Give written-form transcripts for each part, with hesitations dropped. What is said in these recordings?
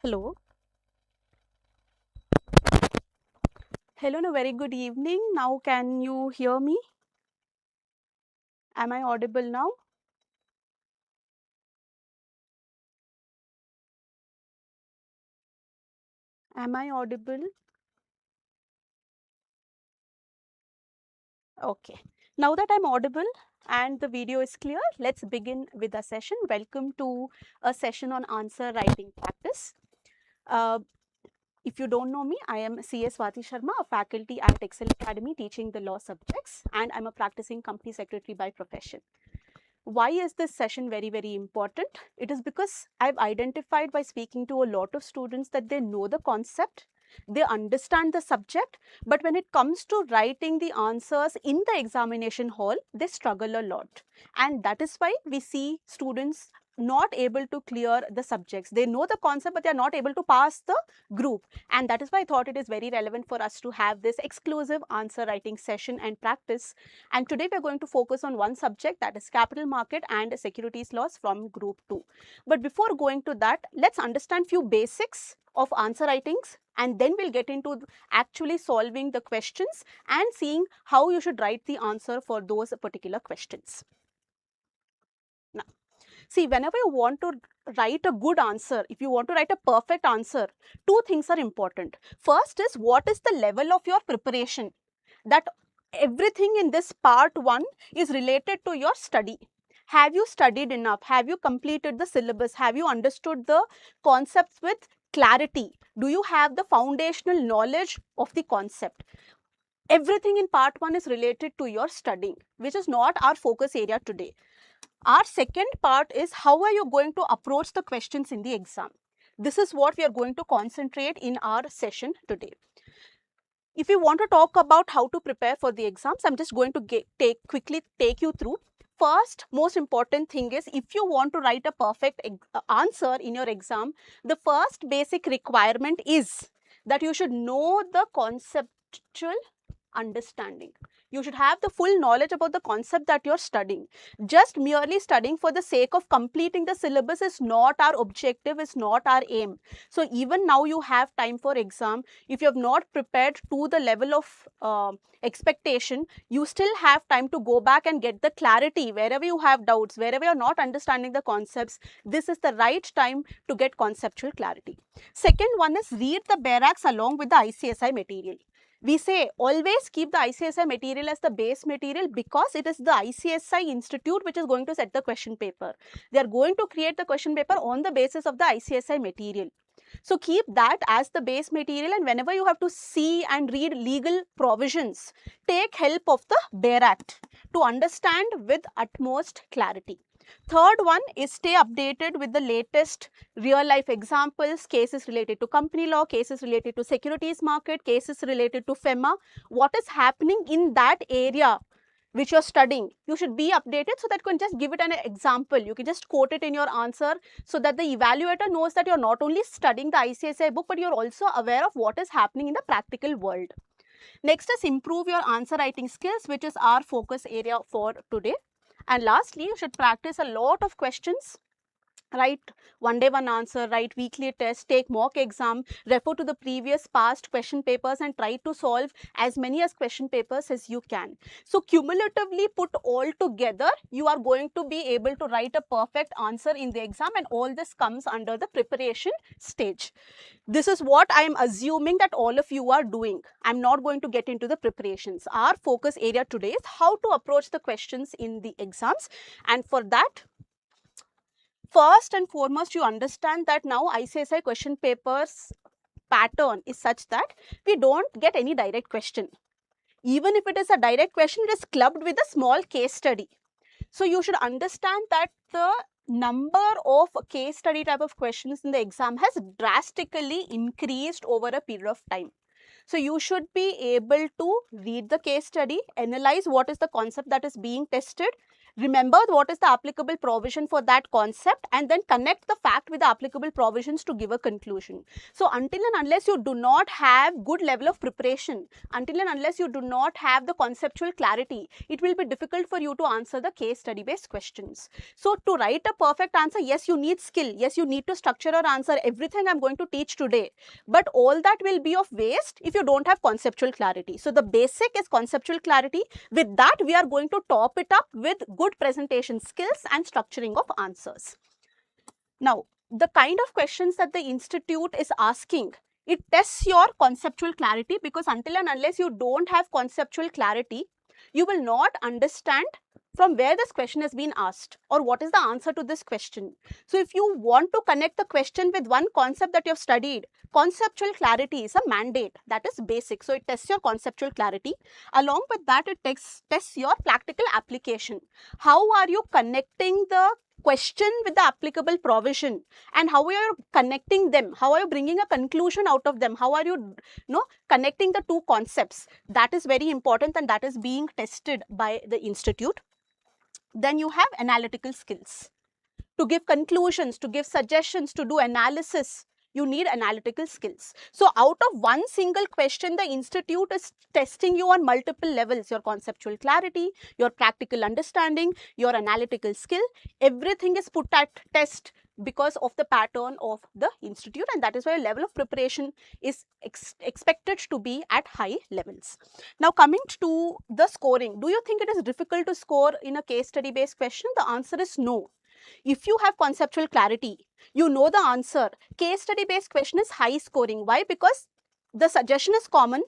Hello. Hello and a very good evening. Now can you hear me? Am I audible now? Am I audible? Okay. Now that I'm audible and the video is clear, let's begin with the session. Welcome to a session on answer writing practice. If you don't know me, I am CS Swati Sharma, a faculty at Ekcel Academy teaching the law subjects, and I'm a practicing company secretary by profession. Why is this session very, very important? It is because I've identified by speaking to a lot of students that they know the concept, they understand the subject, but when it comes to writing the answers in the examination hall, they struggle a lot. And that is why we see students not able to clear the subjects. They know the concept, but they are not able to pass the group. And that is why I thought it is very relevant for us to have this exclusive answer writing session and practice. And today we are going to focus on one subject, that is capital market and securities laws from group 2. But before going to that, let's understand few basics of answer writings, and then we'll get into actually solving the questions and seeing how you should write the answer for those particular questions. Now, see, whenever you want to write a good answer, if you want to write a perfect answer, two things are important. First is, what is the level of your preparation? That everything in this part 1 is related to your study. Have you studied enough? Have you completed the syllabus? Have you understood the concepts with clarity? Do you have the foundational knowledge of the concept? Everything in part 1 is related to your studying, which is not our focus area today. Our second part is, how are you going to approach the questions in the exam? This is what we are going to concentrate in our session today. If you want to talk about how to prepare for the exams, I'm just going to quickly take you through. First, most important thing is, if you want to write a perfect answer in your exam, the first basic requirement is that you should know the conceptual understanding. You should have the full knowledge about the concept that you're studying. Just merely studying for the sake of completing the syllabus is not our objective, is not our aim. So even now you have time for exam. If you have not prepared to the level of expectation, you still have time to go back and get the clarity. Wherever you have doubts, wherever you're not understanding the concepts, this is the right time to get conceptual clarity. Second one is, read the barracks along with the ICSI material. We say always keep the ICSI material as the base material, because it is the ICSI institute which is going to set the question paper. They are going to create the question paper on the basis of the ICSI material. So keep that as the base material, and whenever you have to see and read legal provisions, take help of the BEAR Act to understand with utmost clarity. Third one is, stay updated with the latest real life examples, cases related to company law, cases related to securities market, cases related to FEMA. What is happening in that area which you're studying, you should be updated, so that you can just give it an example. You can just quote it in your answer, so that the evaluator knows that you're not only studying the ICSI book, but you're also aware of what is happening in the practical world. Next is, improve your answer writing skills, which is our focus area for today. And lastly, you should practice a lot of questions. Write one day one answer, write weekly test, take mock exam, refer to the previous past question papers, and try to solve as many as question papers as you can. So cumulatively put all together, you are going to be able to write a perfect answer in the exam, and all this comes under the preparation stage. This is what I am assuming that all of you are doing. I'm not going to get into the preparations. Our focus area today is how to approach the questions in the exams, and for that, first and foremost, you understand that now ICSI question papers pattern is such that we don't get any direct question. Even if it is a direct question, it is clubbed with a small case study. So you should understand that the number of case study type of questions in the exam has drastically increased over a period of time. So you should be able to read the case study, analyze what is the concept that is being tested, remember what is the applicable provision for that concept, and then connect the fact with the applicable provisions to give a conclusion. So until and unless you do not have good level of preparation, until and unless you do not have the conceptual clarity, it will be difficult for you to answer the case study based questions. So to write a perfect answer, yes, you need skill, yes, you need to structure your answer, everything I'm going to teach today, but all that will be of waste if you don't have conceptual clarity. So the basic is conceptual clarity. With that, we are going to top it up with good presentation skills and structuring of answers. Now, the kind of questions that the institute is asking, it tests your conceptual clarity, because until and unless you don't have conceptual clarity, you will not understand from where this question has been asked or what is the answer to this question. So if you want to connect the question with one concept that you have studied, conceptual clarity is a mandate, that is basic. So it tests your conceptual clarity. Along with that, it tests your practical application. How are you connecting the question with the applicable provision, and how are you connecting them, how are you bringing a conclusion out of them, how are you, connecting the two concepts? That is very important, and that is being tested by the institute. Then you have analytical skills. To give conclusions, to give suggestions, to do analysis, you need analytical skills. So out of one single question, the institute is testing you on multiple levels: your conceptual clarity, your practical understanding, your analytical skill. Everything is put at test because of the pattern of the institute, and that is why your level of preparation is expected to be at high levels. Now coming to the scoring, do you think it is difficult to score in a case study based question? The answer is no. If you have conceptual clarity, you know the answer. Case study based question is high scoring. Why? Because the suggestion is common.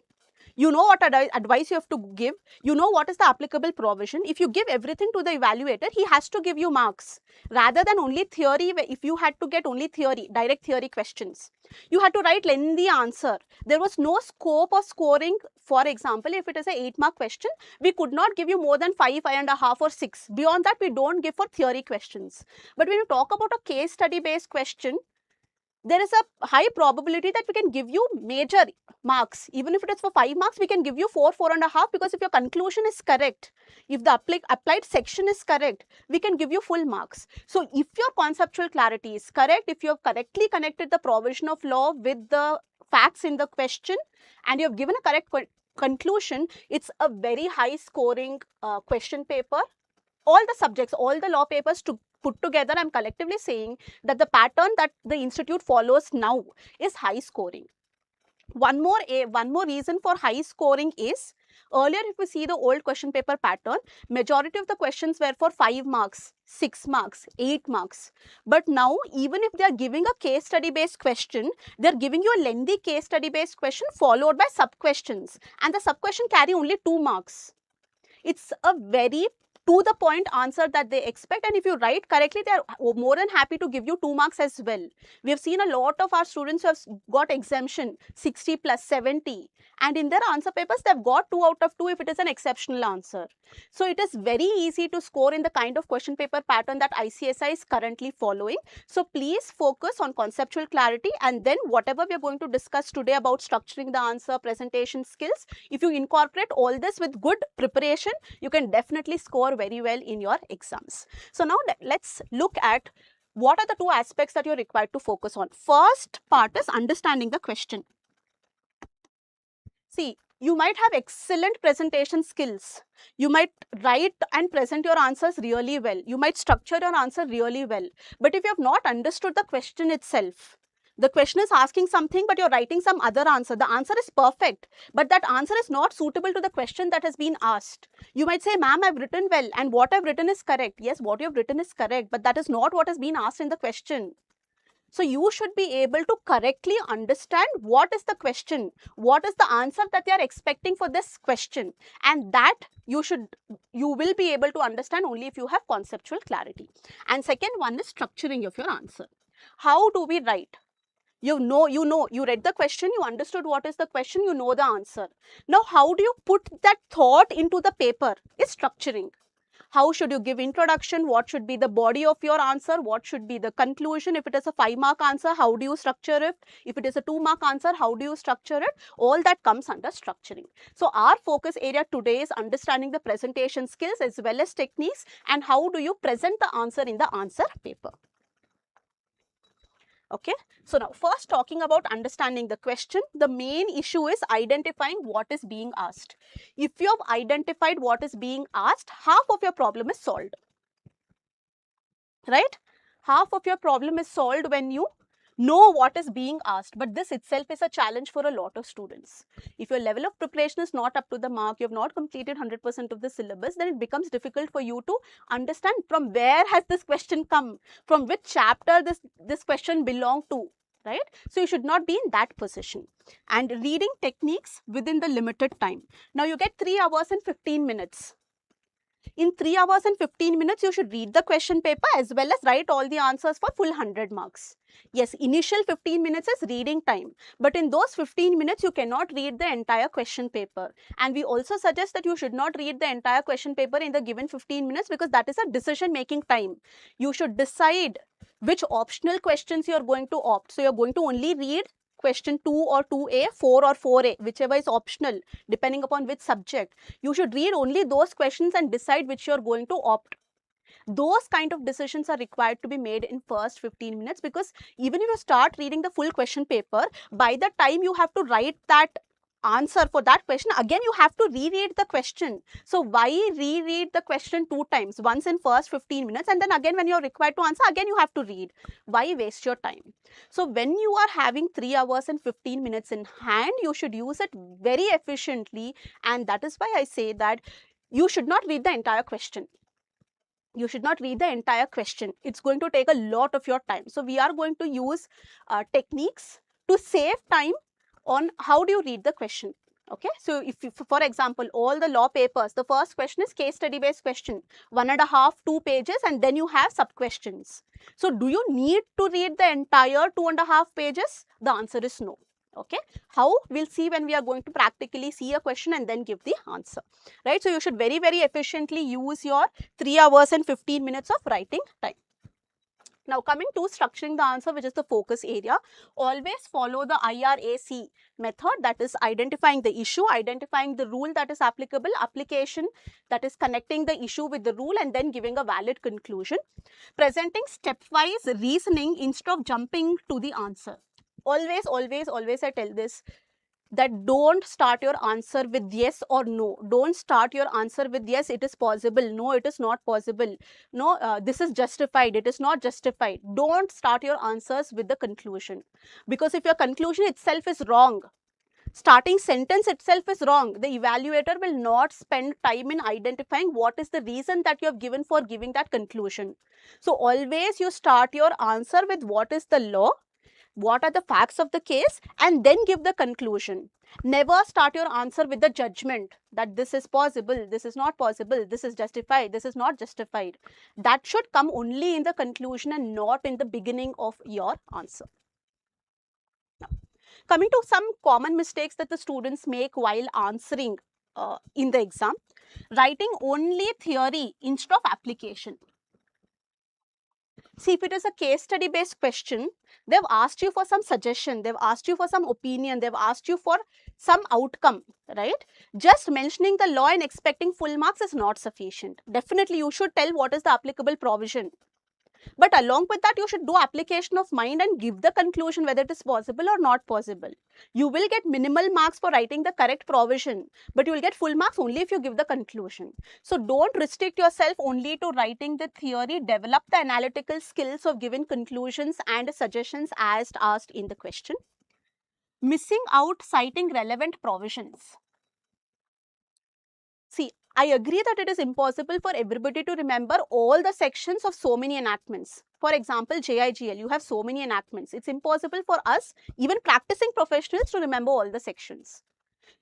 You know what advice you have to give. You know what is the applicable provision. If you give everything to the evaluator, he has to give you marks. Rather than only theory, if you had to get only theory, direct theory questions, you had to write lengthy answer. There was no scope of scoring. For example, if it is a 8-mark question, we could not give you more than 5, 5.5 or 6. Beyond that, we don't give for theory questions. But when you talk about a case study based question, there is a high probability that we can give you major marks. Even if it is for 5 marks, we can give you 4, 4.5, because if your conclusion is correct, if the applied section is correct, we can give you full marks. So if your conceptual clarity is correct, if you have correctly connected the provision of law with the facts in the question, and you have given a correct conclusion, it's a very high scoring question paper. All the subjects, all the law papers to put together, I'm collectively saying that the pattern that the institute follows now is high scoring. One more reason for high scoring is, earlier if we see the old question paper pattern, majority of the questions were for 5 marks, 6 marks, 8 marks. But now, even if they are giving a case study based question, they are giving you a lengthy case study based question followed by sub questions, and the sub question carry only 2 marks. It's a very to the point answer that they expect, and if you write correctly, they are more than happy to give you 2 marks as well. We have seen a lot of our students who have got exemption 60 plus 70, and in their answer papers they have got 2 out of 2 if it is an exceptional answer. So it is very easy to score in the kind of question paper pattern that ICSI is currently following. So please focus on conceptual clarity, and then whatever we are going to discuss today about structuring the answer, presentation skills, if you incorporate all this with good preparation, you can definitely score very well in your exams. So now let's look at what are the 2 aspects that you're required to focus on. First part is understanding the question. See, you might have excellent presentation skills. You might write and present your answers really well. You might structure your answer really well. But if you have not understood the question itself, the question is asking something, but you're writing some other answer. The answer is perfect, but that answer is not suitable to the question that has been asked. You might say, ma'am, I've written well, and what I've written is correct. Yes, what you have written is correct, but that is not what has been asked in the question. So you should be able to correctly understand what is the question, what is the answer that they are expecting for this question, and that you will be able to understand only if you have conceptual clarity. And second one is structuring of your answer. How do we write? You read the question, you understood what is the question, you know the answer. Now, how do you put that thought into the paper? Is structuring. How should you give introduction? What should be the body of your answer? What should be the conclusion? If it is a 5-mark answer, how do you structure it? If it is a 2-mark answer, how do you structure it? All that comes under structuring. So our focus area today is understanding the presentation skills as well as techniques, and how do you present the answer in the answer paper. Okay, so now first talking about understanding the question, the main issue is identifying what is being asked. If you have identified what is being asked, half of your problem is solved, right? Half of your problem is solved when you know what is being asked, but this itself is a challenge for a lot of students. If your level of preparation is not up to the mark, you have not completed 100% of the syllabus, then it becomes difficult for you to understand from where has this question come, from which chapter this question belong to, right? So you should not be in that position. And reading techniques within the limited time. Now you get 3 hours and 15 minutes. In 3 hours and 15 minutes, you should read the question paper as well as write all the answers for full 100 marks. Yes, initial 15 minutes is reading time, but in those 15 minutes, you cannot read the entire question paper. And we also suggest that you should not read the entire question paper in the given 15 minutes, because that is a decision-making time. You should decide which optional questions you are going to opt. So, you are going to only read question 2 or 2A, 4 or 4A, whichever is optional, depending upon which subject. You should read only those questions and decide which you are going to opt. Those kind of decisions are required to be made in first 15 minutes, because even if you start reading the full question paper, by the time you have to write that answer for that question, again you have to reread the question. So why reread the question 2 times, once in first 15 minutes, and then again when you are required to answer, again you have to read? Why waste your time? So when you are having 3 hours and 15 minutes in hand, you should use it very efficiently, and that is why I say that you should not read the entire question. You should not read the entire question. It's going to take a lot of your time. So we are going to use techniques to save time on how do you read the question. Okay, so if you, for example, all the law papers, the first question is case study based question, 1.5, 2 pages, and then you have sub questions. So do you need to read the entire 2.5 pages? The answer is no. Okay, how? We'll see when we are going to practically see a question and then give the answer, right? So you should very, very efficiently use your 3 hours and 15 minutes of writing time. Now coming to structuring the answer, which is the focus area, always follow the IRAC method, that is identifying the issue, identifying the rule that is applicable, application, that is connecting the issue with the rule, and then giving a valid conclusion. Presenting stepwise reasoning instead of jumping to the answer. Always, always, always I tell this, that don't start your answer with yes or no. Don't start your answer with yes, it is possible, no, it is not possible, no, this is justified, it is not justified. Don't start your answers with the conclusion, because if your conclusion itself is wrong, starting sentence itself is wrong, the evaluator will not spend time in identifying what is the reason that you have given for giving that conclusion. So always you start your answer with what is the law, what are the facts of the case, and then give the conclusion. Never start your answer with the judgment that this is possible, this is not possible, this is justified, this is not justified. That should come only in the conclusion and not in the beginning of your answer. Now, coming to some common mistakes that the students make while answering in the exam. Writing only theory instead of application. See, if it is a case study based question, they've asked you for some suggestion, they've asked you for some opinion, they've asked you for some outcome, right? Just mentioning the law and expecting full marks is not sufficient. Definitely, you should tell what is the applicable provision. But along with that, you should do application of mind and give the conclusion whether it is possible or not possible. You will get minimal marks for writing the correct provision, but you will get full marks only if you give the conclusion. So don't restrict yourself only to writing the theory. Develop the analytical skills of giving conclusions and suggestions as asked in the question. Missing out citing relevant provisions. See, I agree that it is impossible for everybody to remember all the sections of so many enactments. For example, JIGL, you have so many enactments. It's impossible for us, even practicing professionals, to remember all the sections.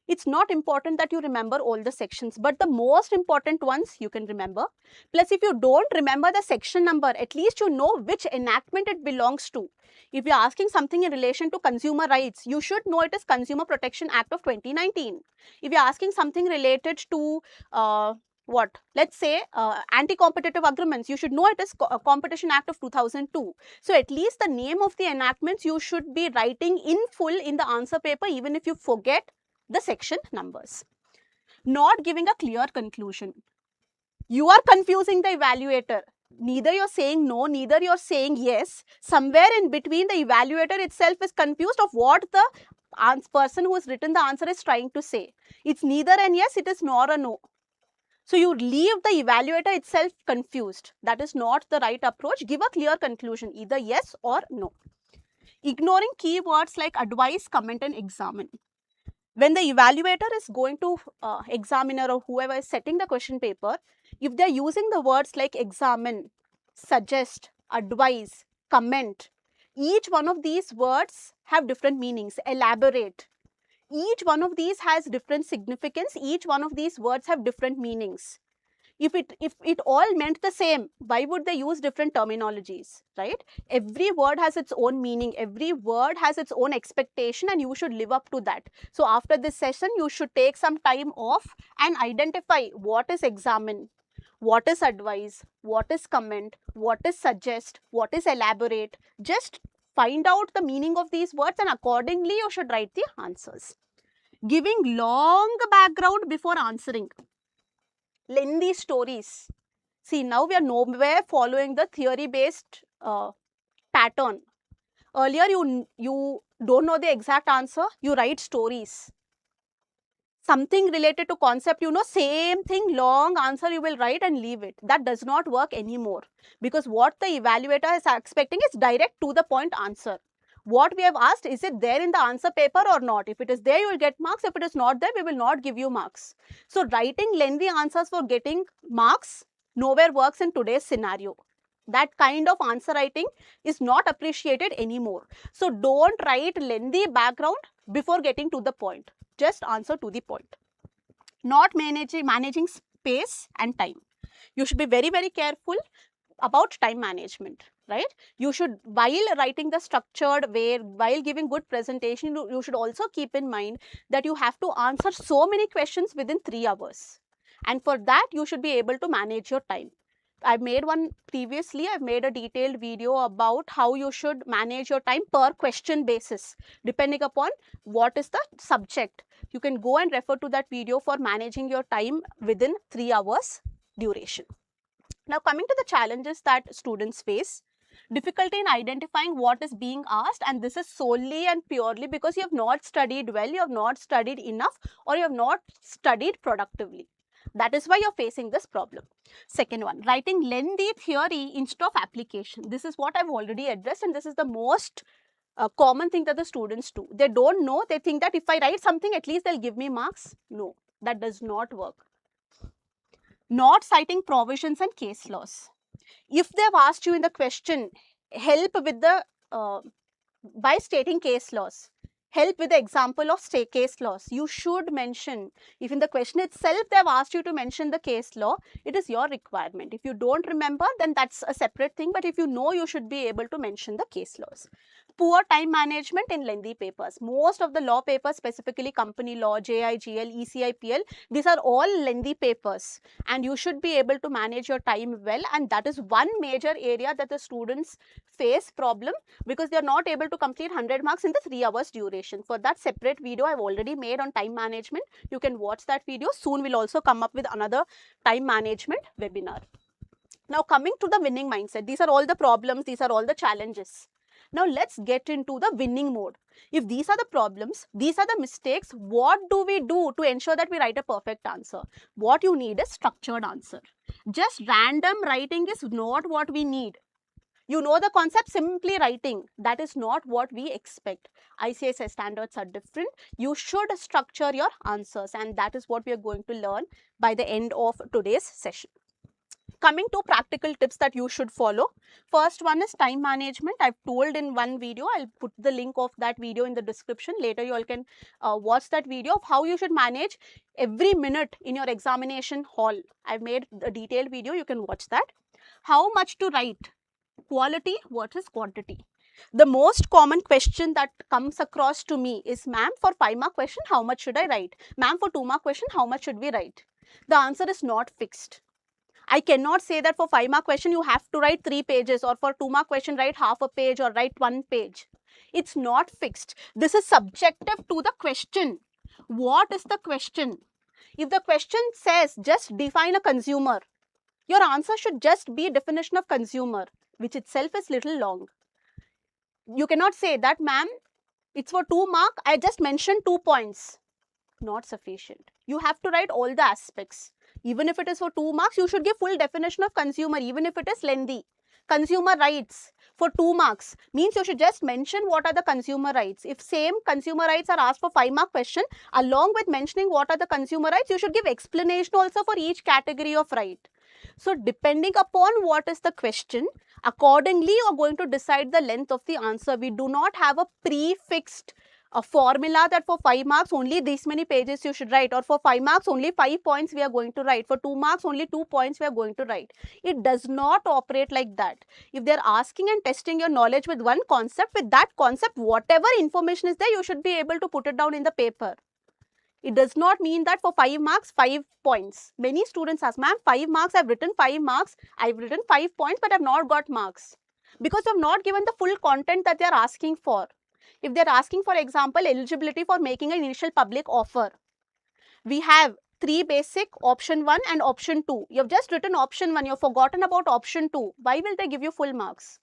It's not important that you remember all the sections, but the most important ones you can remember. Plus, if you don't remember the section number, at least you know which enactment it belongs to. If you're asking something in relation to consumer rights, you should know it is Consumer Protection Act of 2019. If you're asking something related to what? Let's say anti-competitive agreements. You should know it is Competition Act of 2002. So at least the name of the enactments you should be writing in full in the answer paper, even if you forget the section numbers. Not giving a clear conclusion. You are confusing the evaluator. Neither you're saying no, neither you're saying yes. Somewhere in between, the evaluator itself is confused of what the person who has written the answer is trying to say. It's neither a yes, it is nor a no. So you leave the evaluator itself confused. That is not the right approach. Give a clear conclusion, either yes or no. Ignoring keywords like advise, comment and examine. When the evaluator is going to examiner or whoever is setting the question paper, if they are using the words like examine, suggest, advise, comment, each one of these words have different meanings. Elaborate. Each one of these has different significance. Each one of these words have different meanings. If it all meant the same, why would they use different terminologies, right? Every word has its own meaning. Every word has its own expectation and you should live up to that. So after this session, you should take some time off and identify what is examine, what is advise, what is comment, what is suggest, what is elaborate. Just find out the meaning of these words and accordingly you should write the answers. Giving long background before answering. Lengthy stories. See, now we are nowhere following the theory-based pattern. Earlier, you don't know the exact answer, you write stories. Something related to concept, you know, same thing, long answer you will write and leave it. That does not work anymore because what the evaluator is expecting is direct to the point answer. What we have asked, is it there in the answer paper or not? If it is there, you will get marks. If it is not there, we will not give you marks. So writing lengthy answers for getting marks nowhere works in today's scenario. That kind of answer writing is not appreciated anymore. So don't write lengthy background before getting to the point. Just answer to the point. Not managing space and time. You should be very, very careful about time management, right? You should, while writing the structured way, while giving good presentation, you should also keep in mind that you have to answer so many questions within 3 hours. And for that, you should be able to manage your time. I've made one previously, I've made a detailed video about how you should manage your time per question basis, depending upon what is the subject. You can go and refer to that video for managing your time within 3 hours duration. Now, coming to the challenges that students face, difficulty in identifying what is being asked, and this is solely and purely because you have not studied well, you have not studied enough, or you have not studied productively. That is why you are facing this problem. Second one, writing lengthy theory instead of application. This is what I have already addressed, and this is the most common thing that the students do. They don't know, they think that if I write something, at least they'll give me marks. No, that does not work. Not citing provisions and case laws. If they have asked you in the question, help with the, by stating case laws, help with the example of case laws, you should mention. If in the question itself they have asked you to mention the case law, it is your requirement. If you don't remember, then that's a separate thing, but if you know, you should be able to mention the case laws. Poor time management in lengthy papers. Most of the law papers, specifically company law, JIGL, ECIPL, these are all lengthy papers and you should be able to manage your time well, and that is one major area that the students face problem because they are not able to complete 100 marks in the 3 hours duration. For that separate video I have already made on time management. You can watch that video. Soon we'll also come up with another time management webinar. Now coming to the winning mindset, these are all the problems, these are all the challenges. Now let's get into the winning mode. If these are the problems, these are the mistakes, what do we do to ensure that we write a perfect answer? What you need is structured answer. Just random writing is not what we need. You know the concept, simply writing, that is not what we expect. ICSI standards are different. You should structure your answers, and that is what we are going to learn by the end of today's session. Coming to practical tips that you should follow. First one is time management. I've told in one video, I'll put the link of that video in the description. Later you all can watch that video of how you should manage every minute in your examination hall. I've made a detailed video, you can watch that. How much to write? Quality versus quantity. The most common question that comes across to me is, ma'am, for 5 mark question, how much should I write? Ma'am, for 2 mark question, how much should we write? The answer is not fixed. I cannot say that for 5 mark question you have to write 3 pages, or for 2 mark question write half a page or write 1 page. It's not fixed. This is subjective to the question. What is the question? If the question says just define a consumer, your answer should just be definition of consumer, which itself is little long. You cannot say that, ma'am, it's for 2 mark, I just mentioned 2 points. Not sufficient. You have to write all the aspects. Even if it is for 2 marks, you should give full definition of consumer, even if it is lengthy. Consumer rights for 2 marks means you should just mention what are the consumer rights. If same consumer rights are asked for 5 mark question, along with mentioning what are the consumer rights, you should give explanation also for each category of right. So depending upon what is the question, accordingly you are going to decide the length of the answer. We do not have a prefixed formula that for 5 marks only these many pages you should write, or for 5 marks only 5 points we are going to write, for 2 marks only 2 points we are going to write. It does not operate like that. If they are asking and testing your knowledge with one concept, with that concept whatever information is there you should be able to put it down in the paper. It does not mean that for 5 marks, 5 points. Many students ask, ma'am, 5 marks, I've written 5 marks, I've written 5 points, but I've not got marks. Because you have not given the full content that they are asking for. If they are asking, for example, eligibility for making an initial public offer, we have 3 basic, option 1 and option 2. You have just written option 1, you have forgotten about option 2. Why will they give you full marks?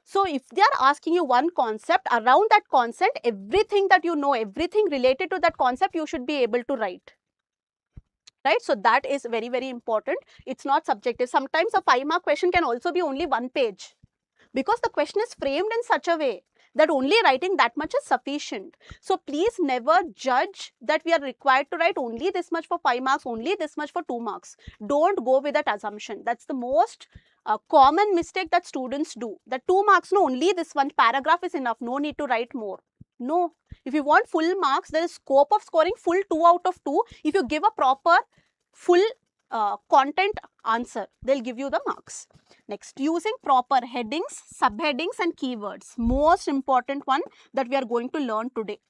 So if they are asking you one concept, around that concept, everything that you know, everything related to that concept, you should be able to write. Right? So that is very, very important. It's not subjective. Sometimes a 5 mark question can also be only 1 page, because the question is framed in such a way that only writing that much is sufficient. So please never judge that we are required to write only this much for 5 marks, only this much for 2 marks. Don't go with that assumption. That's the most common mistake that students do. That 2 marks, no, only this one paragraph is enough, no need to write more. No, if you want full marks, there is scope of scoring full 2 out of 2. If you give a proper full content answer, they'll give you the marks. Next, using proper headings, subheadings and keywords. Most important one that we are going to learn today.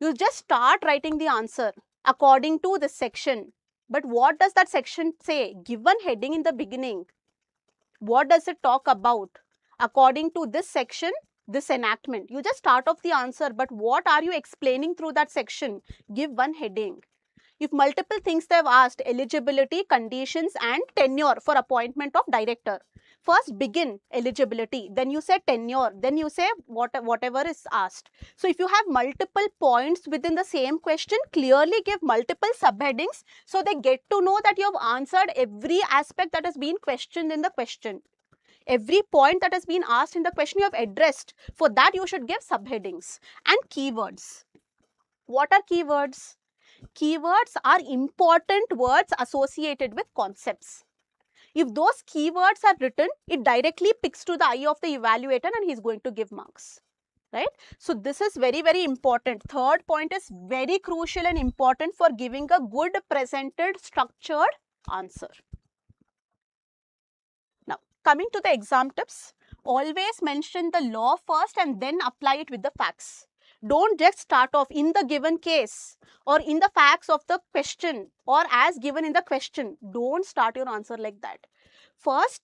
You just start writing the answer according to the section. But what does that section say? Given heading in the beginning. What does it talk about? According to this section, this enactment. You just start off the answer, but what are you explaining through that section? Give one heading. If multiple things they have asked, eligibility, conditions and tenure for appointment of director. First begin eligibility, then you say tenure, then you say whatever is asked. So if you have multiple points within the same question, clearly give multiple subheadings so they get to know that you have answered every aspect that has been questioned in the question. Every point that has been asked in the question you have addressed. For that you should give subheadings. And keywords. What are keywords? Keywords are important words associated with concepts. If those keywords are written, it directly picks to the eye of the evaluator and he is going to give marks. Right? So this is very, very important. Third point is very crucial and important for giving a good presented structured answer. Now, coming to the exam tips, always mention the law first and then apply it with the facts. Don't just start off in the given case or in the facts of the question or as given in the question. Don't start your answer like that. First,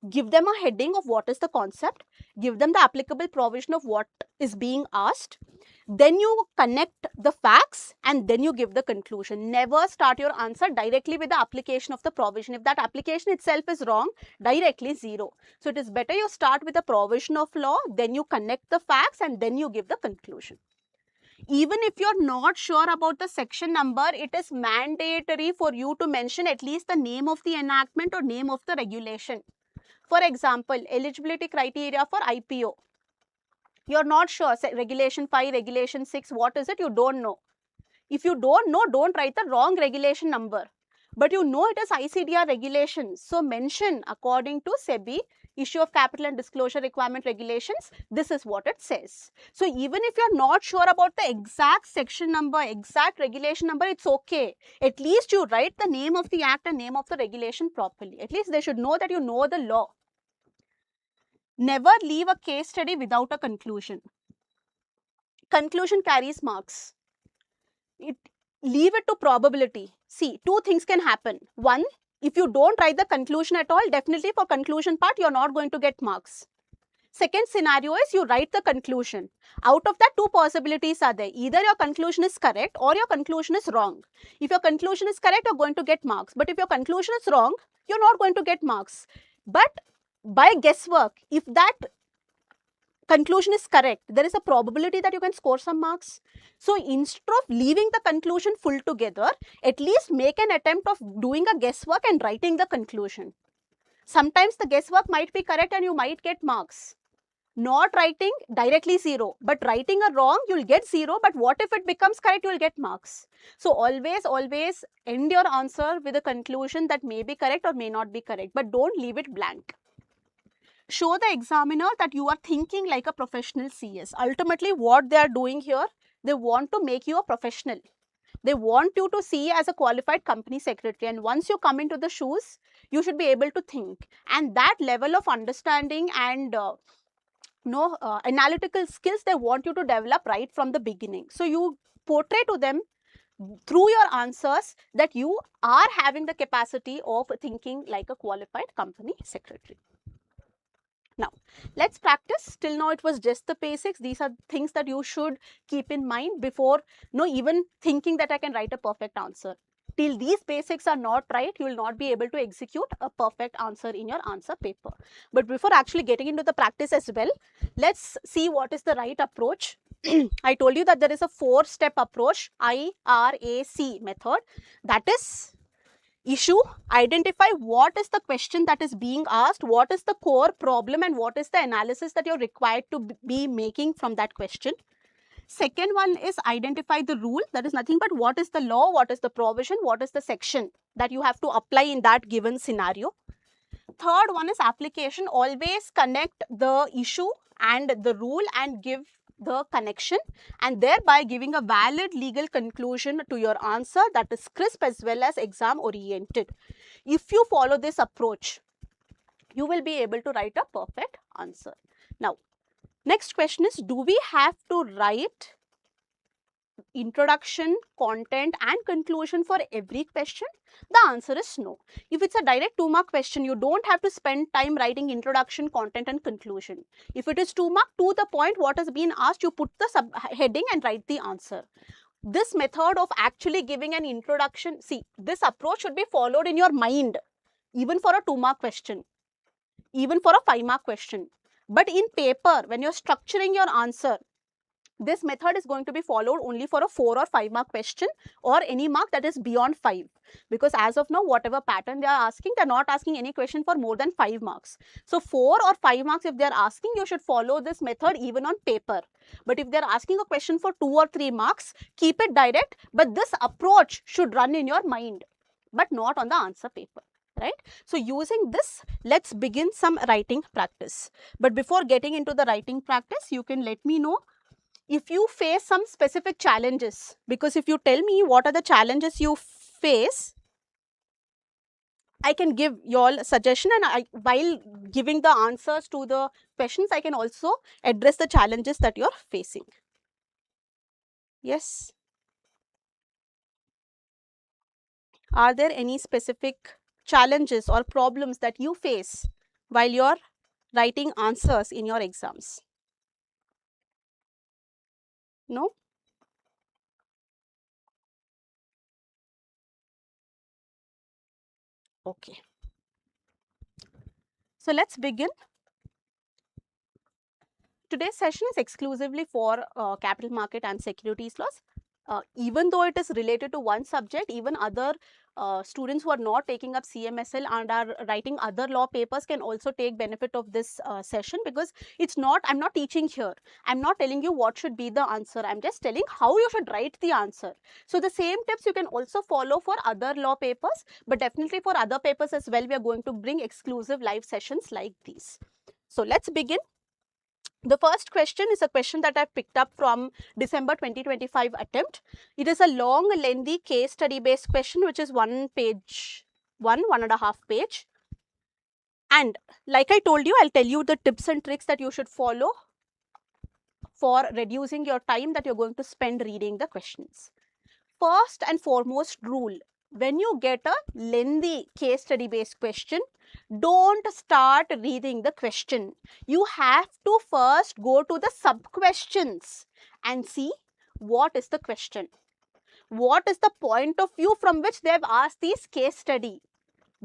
give them a heading of what is the concept. Give them the applicable provision of what is being asked. Then you connect the facts and then you give the conclusion. Never start your answer directly with the application of the provision. If that application itself is wrong, directly zero. So it is better you start with the provision of law, then you connect the facts and then you give the conclusion. Even if you are not sure about the section number, it is mandatory for you to mention at least the name of the enactment or name of the regulation. For example, eligibility criteria for IPO. You are not sure, say regulation 5, regulation 6, what is it? You don't know. If you don't know, don't write the wrong regulation number. But you know it is ICDR regulations. So mention according to SEBI, issue of capital and disclosure requirement regulations, this is what it says. So even if you are not sure about the exact section number, exact regulation number, it's okay. At least you write the name of the act and name of the regulation properly. At least they should know that you know the law. Never leave a case study without a conclusion. Conclusion carries marks. leave it to probability. See, two things can happen. One, if you don't write the conclusion at all, definitely for conclusion part, you're not going to get marks. Second scenario is you write the conclusion. Out of that, two possibilities are there. Either your conclusion is correct or your conclusion is wrong. If your conclusion is correct, you're going to get marks. But if your conclusion is wrong, you're not going to get marks. But by guesswork, if that conclusion is correct, there is a probability that you can score some marks. So instead of leaving the conclusion full together, at least make an attempt of doing a guesswork and writing the conclusion. Sometimes the guesswork might be correct and you might get marks. Not writing directly 0, but writing a wrong, you'll get 0, but what if it becomes correct, you'll get marks. So always end your answer with a conclusion that may be correct or may not be correct, but don't leave it blank. Show the examiner that you are thinking like a professional CS. Ultimately, what they are doing here, they want to make you a professional. They want you to see as a qualified company secretary, and once you come into the shoes, you should be able to think. And that level of understanding and analytical skills they want you to develop right from the beginning. So you portray to them through your answers that you are having the capacity of thinking like a qualified company secretary. Now, let's practice. Till now, it was just the basics. These are things that you should keep in mind before even thinking that I can write a perfect answer. Till these basics are not right, you will not be able to execute a perfect answer in your answer paper. But before actually getting into the practice as well, let's see what is the right approach. I told you that there is a 4-step approach, IRAC method. That is, issue, identify what is the question that is being asked, what is the core problem, and what is the analysis that you're required to be making from that question. Second one is identify the rule, that is nothing but what is the law, what is the provision, what is the section that you have to apply in that given scenario. Third one is application, always connect the issue and the rule and give the connection, and thereby giving a valid legal conclusion to your answer that is crisp as well as exam oriented. If you follow this approach, you will be able to write a perfect answer. Now, next question is, do we have to write introduction, content and conclusion for every question? The answer is no. If it's a direct 2-mark question, you don't have to spend time writing introduction, content and conclusion. If it is 2-mark, to the point what has been asked, you put the subheading and write the answer. This method of actually giving an introduction, see, this approach should be followed in your mind, even for a 2-mark question, even for a 5-mark question. But in paper, when you're structuring your answer, this method is going to be followed only for a 4 or 5-mark question or any mark that is beyond 5. Because as of now, whatever pattern they are asking, they are not asking any question for more than 5 marks. So 4 or 5 marks if they are asking, you should follow this method even on paper. But if they are asking a question for 2 or 3 marks, keep it direct. But this approach should run in your mind, but not on the answer paper. Right? So using this, let's begin some writing practice. But before getting into the writing practice, you can let me know if you face some specific challenges, because if you tell me what are the challenges you face, I can give you all suggestion, and while giving the answers to the questions, I can also address the challenges that you are facing. Yes? Are there any specific challenges or problems that you face while you are writing answers in your exams? No? Okay. So let's begin. Today's session is exclusively for capital market and securities laws. Even though it is related to one subject, even other students who are not taking up CMSL and are writing other law papers can also take benefit of this session, because it's not, I'm not teaching here. I'm not telling you what should be the answer. I'm just telling how you should write the answer. So the same tips you can also follow for other law papers, but definitely for other papers as well, we are going to bring exclusive live sessions like these. So let's begin. The first question is a question that I picked up from December 2025 attempt. It is a long, lengthy case study based question, which is 1 page, 1.5 page. And like I told you, I'll tell you the tips and tricks that you should follow for reducing your time that you're going to spend reading the questions. first and foremost rule, when you get a lengthy case study based question, don't start reading the question. You have to first go to the sub questions and see what is the question. What is the point of view from which they have asked this case study?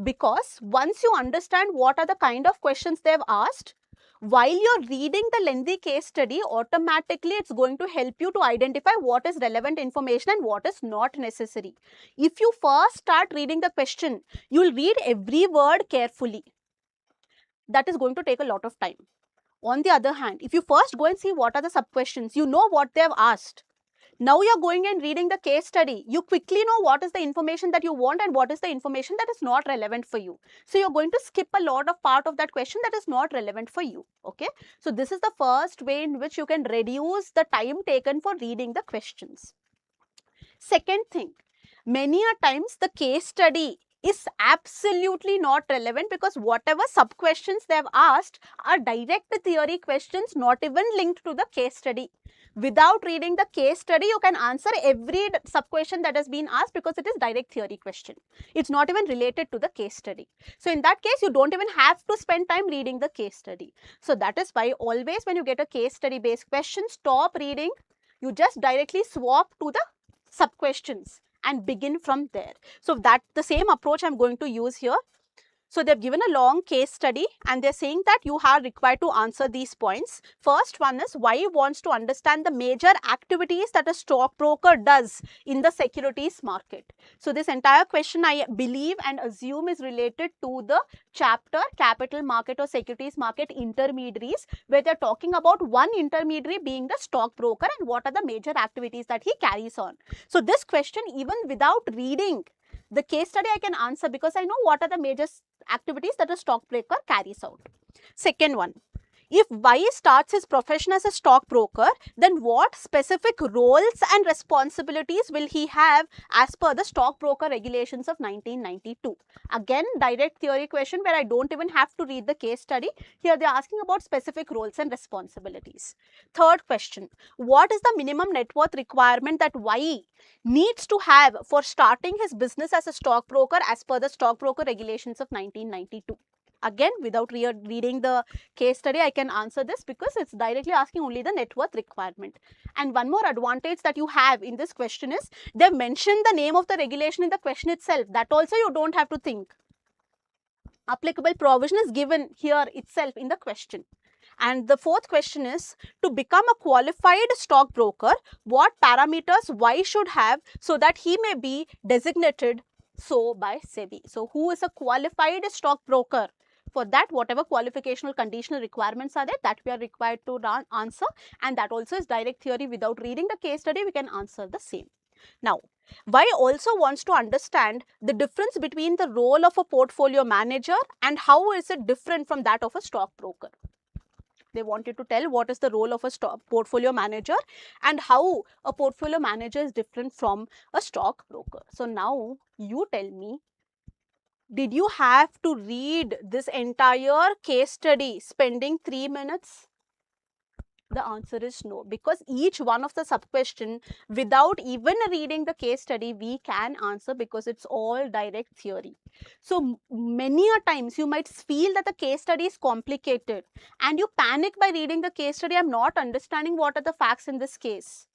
Because once you understand what are the kind of questions they have asked, while you're reading the lengthy case study, automatically it's going to help you to identify what is relevant information and what is not necessary. If you first start reading the question, you'll read every word carefully. That is going to take a lot of time. On the other hand, if you first go and see what are the sub questions, you know what they have asked. Now you're going and reading the case study. You quickly know what is the information that you want and what is the information that is not relevant for you. So you're going to skip a lot of part of that question that is not relevant for you. Okay. So this is the first way in which you can reduce the time taken for reading the questions. Second thing, many a times the case study is absolutely not relevant because whatever sub questions they have asked are direct theory questions, not even linked to the case study. Without reading the case study, you can answer every sub question that has been asked because it is direct theory question. It's not even related to the case study. So in that case, you don't even have to spend time reading the case study. So that is why always when you get a case study based question, stop reading. You just directly swap to the sub questions and begin from there. So that the same approach I'm going to use here. So they've given a long case study and they're saying that you are required to answer these points. First one is why wants to understand the major activities that a stockbroker does in the securities market. So this entire question I believe and assume is related to the chapter capital market or securities market intermediaries, where they're talking about one intermediary being the stockbroker and what are the major activities that he carries on. So this question, even without reading the case study, I can answer because I know what are the major activities that a stockbroker carries out. Second one, if Y starts his profession as a stockbroker, then what specific roles and responsibilities will he have as per the stockbroker regulations of 1992? Again, direct theory question where I don't even have to read the case study. Here they are asking about specific roles and responsibilities. Third question, what is the minimum net worth requirement that Y needs to have for starting his business as a stockbroker as per the stockbroker regulations of 1992? Again, without reading the case study, I can answer this because it's directly asking only the net worth requirement. And one more advantage that you have in this question is they've mentioned the name of the regulation in the question itself. That also you don't have to think. Applicable provision is given here itself in the question. And the fourth question is, to become a qualified stockbroker, what parameters Y should have so that he may be designated so by SEBI? So who is a qualified stockbroker? For that, whatever qualificational conditional requirements are there, that we are required to answer, and that also is direct theory. Without reading the case study, we can answer the same. Now, Y also wants to understand the difference between the role of a portfolio manager and how is it different from that of a stockbroker. They want you to tell what is the role of a portfolio manager and how a portfolio manager is different from a stockbroker. So now you tell me, did you have to read this entire case study spending 3 minutes? The answer is no, because each one of the sub-question, without even reading the case study, we can answer because it's all direct theory. So many a times you might feel that the case study is complicated and you panic by reading the case study. I'm not understanding what are the facts in this case.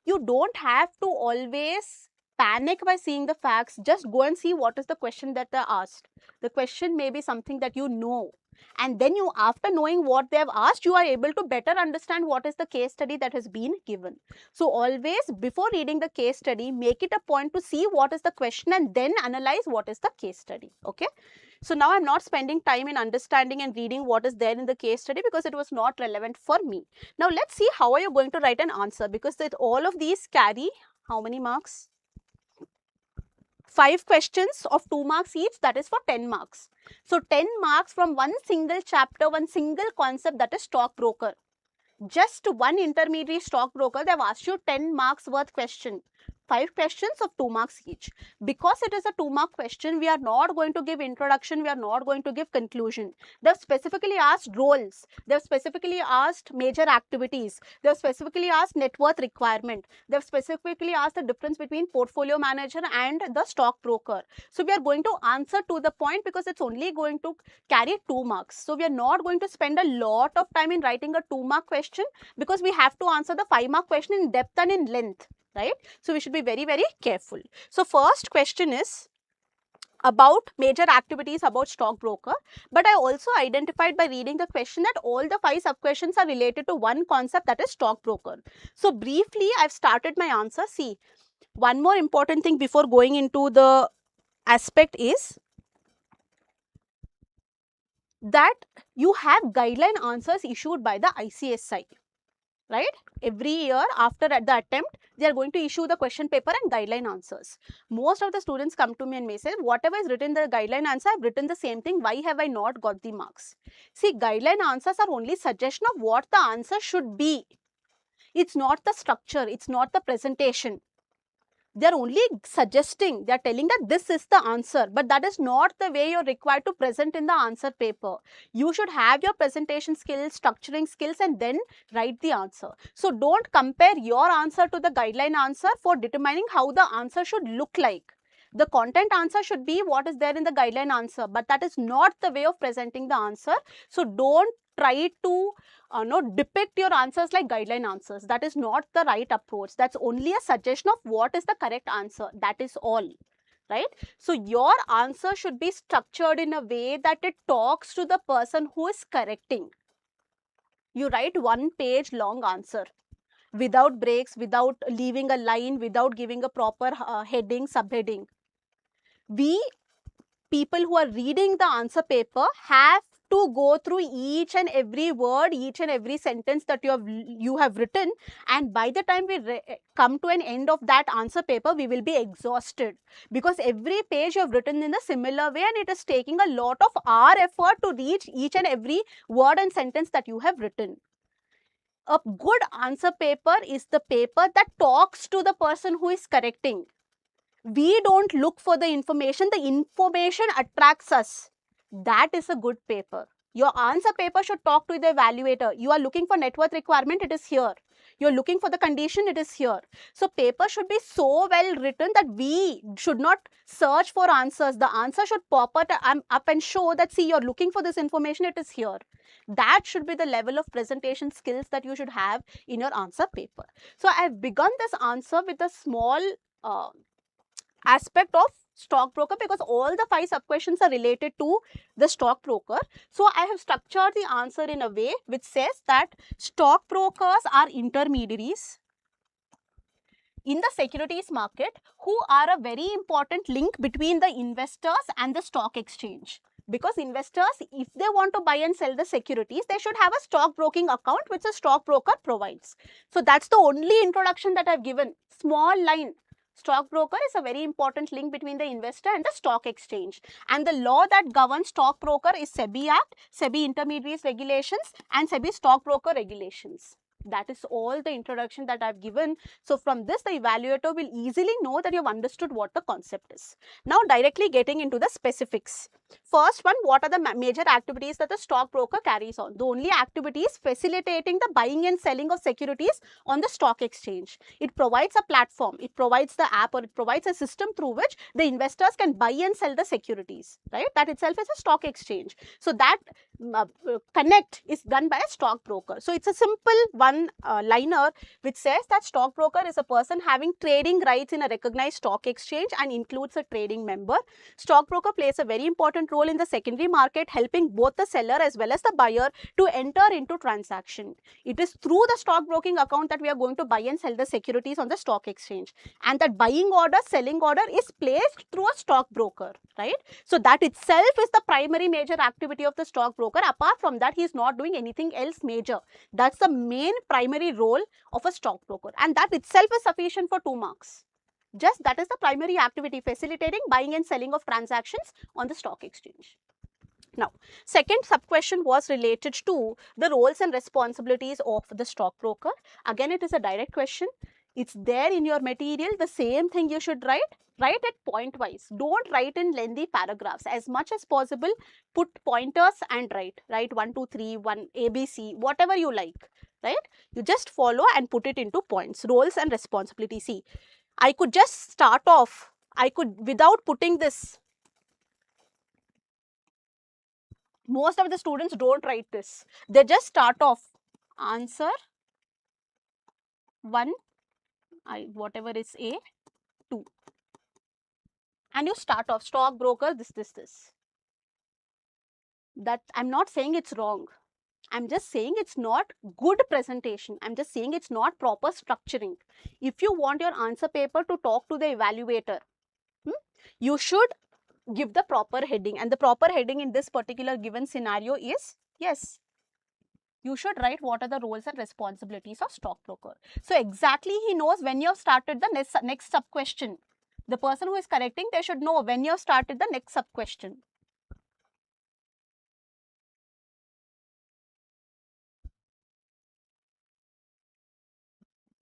You don't have to always panic by seeing the facts. Just go and see what is the question that they asked. The question may be something that you know, and then you, after knowing what they have asked, you are able to better understand what is the case study that has been given. So always before reading the case study, make it a point to see what is the question and then analyze what is the case study. Okay. So now I'm not spending time in understanding and reading what is there in the case study because it was not relevant for me. Now let's see how are you going to write an answer, because that all of these carry how many marks? 5 questions of 2 marks each, that is for 10 marks. So 10 marks from one single chapter, one single concept, that is stockbroker. Just one intermediary stockbroker, they have asked you 10 marks worth question. 5 questions of 2 marks each. Because it is a 2 mark question, we are not going to give introduction, we are not going to give conclusion. They have specifically asked roles, they have specifically asked major activities, they have specifically asked net worth requirement, they have specifically asked the difference between portfolio manager and the stockbroker. So we are going to answer to the point because it's only going to carry 2 marks. So we are not going to spend a lot of time in writing a 2 mark question, because we have to answer the 5 mark question in depth and in length, right? So we should be very, very careful. So first question is about major activities about stockbroker, but I also identified by reading the question that all the 5 sub questions are related to one concept, that is stockbroker. So briefly I've started my answer. See, one more important thing before going into the aspect is that you have guideline answers issued by the ICSI, right? Every year after the attempt, they are going to issue the question paper and guideline answers. Most of the students come to me and may say, whatever is written in the guideline answer, I have written the same thing, why have I not got the marks? See, guideline answers are only suggestion of what the answer should be. It's not the structure, it's not the presentation. They are only suggesting, they are telling that this is the answer, but that is not the way you are required to present in the answer paper. You should have your presentation skills, structuring skills, and then write the answer. So don't compare your answer to the guideline answer for determining how the answer should look like. The content answer should be what is there in the guideline answer, but that is not the way of presenting the answer. So don't try to depict your answers like guideline answers. That is not the right approach. That's only a suggestion of what is the correct answer. That is all, right? So your answer should be structured in a way that it talks to the person who is correcting. You write 1 page long answer without breaks, without leaving a line, without giving a proper heading, subheading. We people who are reading the answer paper have to go through each and every word, each and every sentence that you have written, and by the time we come to an end of that answer paper, we will be exhausted, because every page you have written in a similar way, and it is taking a lot of our effort to reach each and every word and sentence that you have written. A good answer paper is the paper that talks to the person who is correcting. We don't look for the information attracts us. That is a good paper. Your answer paper should talk to the evaluator. You are looking for net worth requirement, it is here. You are looking for the condition, it is here. So paper should be so well written that we should not search for answers. The answer should pop up and show that, see, you are looking for this information, it is here. That should be the level of presentation skills that you should have in your answer paper. So I have begun this answer with a small aspect of stockbroker, because all the 5 sub questions are related to the stockbroker. So I have structured the answer in a way which says that stockbrokers are intermediaries in the securities market who are a very important link between the investors and the stock exchange. Because investors, if they want to buy and sell the securities, they should have a stockbroking account which a stockbroker provides. So that's the only introduction that I've given. Small line. Stockbroker is a very important link between the investor and the stock exchange. And the law that governs stockbroker is SEBI Act, SEBI Intermediaries Regulations, and SEBI Stockbroker Regulations. That is all the introduction that I have given. So from this, the evaluator will easily know that you have understood what the concept is. Now directly getting into the specifics. First one, what are the major activities that the stockbroker carries on? The only activity is facilitating the buying and selling of securities on the stock exchange. It provides a platform, it provides the app, or it provides a system through which the investors can buy and sell the securities, right? That itself is a stock exchange. So that connect is done by a stockbroker. So it's a simple one liner which says that stockbroker is a person having trading rights in a recognized stock exchange and includes a trading member. Stockbroker plays a very important role in the secondary market, helping both the seller as well as the buyer to enter into transaction. It is through the stockbroking account that we are going to buy and sell the securities on the stock exchange, and that buying order, selling order is placed through a stockbroker, right? So that itself is the primary major activity of the stockbroker. Apart from that, he is not doing anything else major. That's the main primary role of a stockbroker, and that itself is sufficient for 2 marks. Just that is the primary activity, facilitating buying and selling of transactions on the stock exchange. Now, second sub-question was related to the roles and responsibilities of the stockbroker. Again, it is a direct question. It's there in your material. The same thing you should write. Write it point wise. Don't write in lengthy paragraphs. As much as possible, put pointers and write. Write 1, 2, 3, 1, ABC, whatever you like. Right? You just follow and put it into points. Roles and responsibilities. See, I could just start off. I could, without putting this. Most of the students don't write this. They just start off. Answer 1, whatever is A, 2. And you start off stockbroker, this. That I'm not saying it's wrong. I'm just saying it's not good presentation. I'm just saying it's not proper structuring. If you want your answer paper to talk to the evaluator, you should give the proper heading. And the proper heading in this particular given scenario is, yes, you should write what are the roles and responsibilities of stockbroker. So exactly he knows when you have started the next sub question. The person who is correcting, they should know when you have started the next sub question.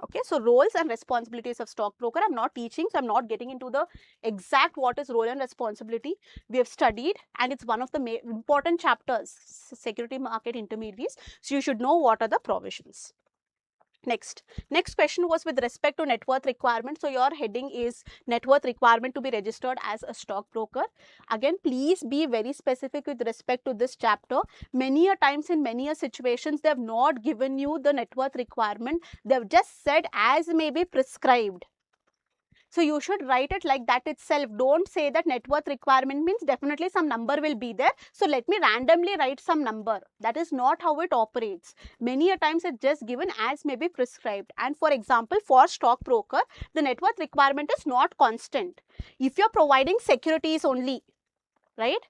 Okay, so roles and responsibilities of stockbroker, I'm not teaching, so I'm not getting into the exact what is role and responsibility. We have studied, and it's one of the important chapters, security market intermediaries. So you should know what are the provisions. Next question was with respect to net worth requirement. So your heading is net worth requirement to be registered as a stockbroker. Again, please be very specific with respect to this chapter. Many a times in many a situations, they have not given you the net worth requirement. They have just said as may be prescribed. So you should write it like that itself. Don't say that net worth requirement means definitely some number will be there. So let me randomly write some number. That is not how it operates. Many a times it's just given as may be prescribed. And for example, for stockbroker, the net worth requirement is not constant. If you're providing securities only, right?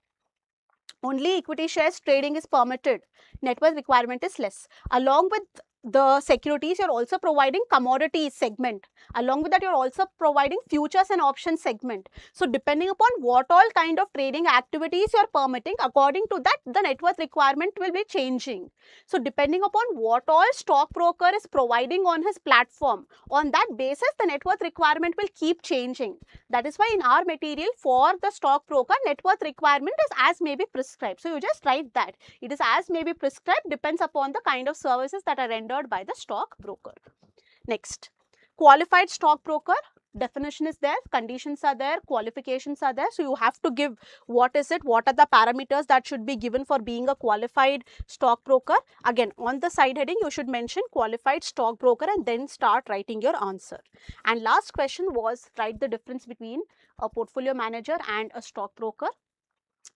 Only equity shares trading is permitted. Net worth requirement is less. Along with the securities, you're also providing commodities segment. Along with that, you're also providing futures and options segment. So depending upon what all kind of trading activities you're permitting, according to that, the net worth requirement will be changing. So depending upon what all stockbroker is providing on his platform, on that basis, the net worth requirement will keep changing. That is why in our material for the stockbroker, net worth requirement is as may be prescribed. So you just write that. It is as may be prescribed, depends upon the kind of services that are rendered by the stockbroker. Next, qualified stockbroker. Definition is there, conditions are there, qualifications are there. So you have to give what is it, what are the parameters that should be given for being a qualified stockbroker. Again, on the side heading, you should mention qualified stockbroker and then start writing your answer. And last question was write the difference between a portfolio manager and a stockbroker.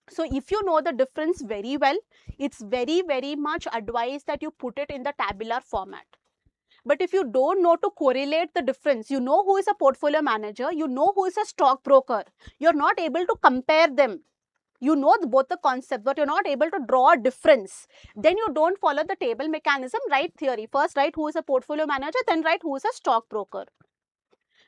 So if you know the difference very well, it's very much advised that you put it in the tabular format. But if you don't know to correlate the difference, you know who is a portfolio manager, you know who is a stockbroker, you're not able to compare them. You know both the concepts, but you're not able to draw a difference. Then you don't follow the table mechanism, write theory. First write who is a portfolio manager, then write who is a stockbroker.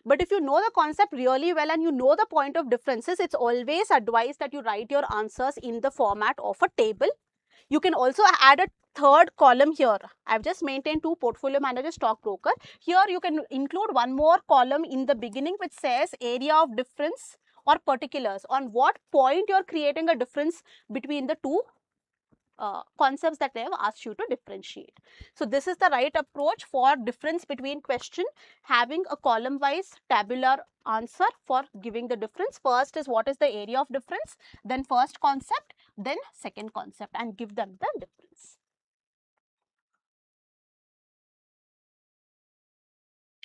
But if you know the concept really well and you know the point of differences, it's always advised that you write your answers in the format of a table. You can also add a third column here. I've just maintained two portfolio manager, stockbroker. Here you can include one more column in the beginning which says area of difference or particulars. On what point you're creating a difference between the two concepts that they have asked you to differentiate. So this is the right approach for difference between question, having a column wise tabular answer for giving the difference. First is what is the area of difference, then first concept, then second concept, and give them the difference.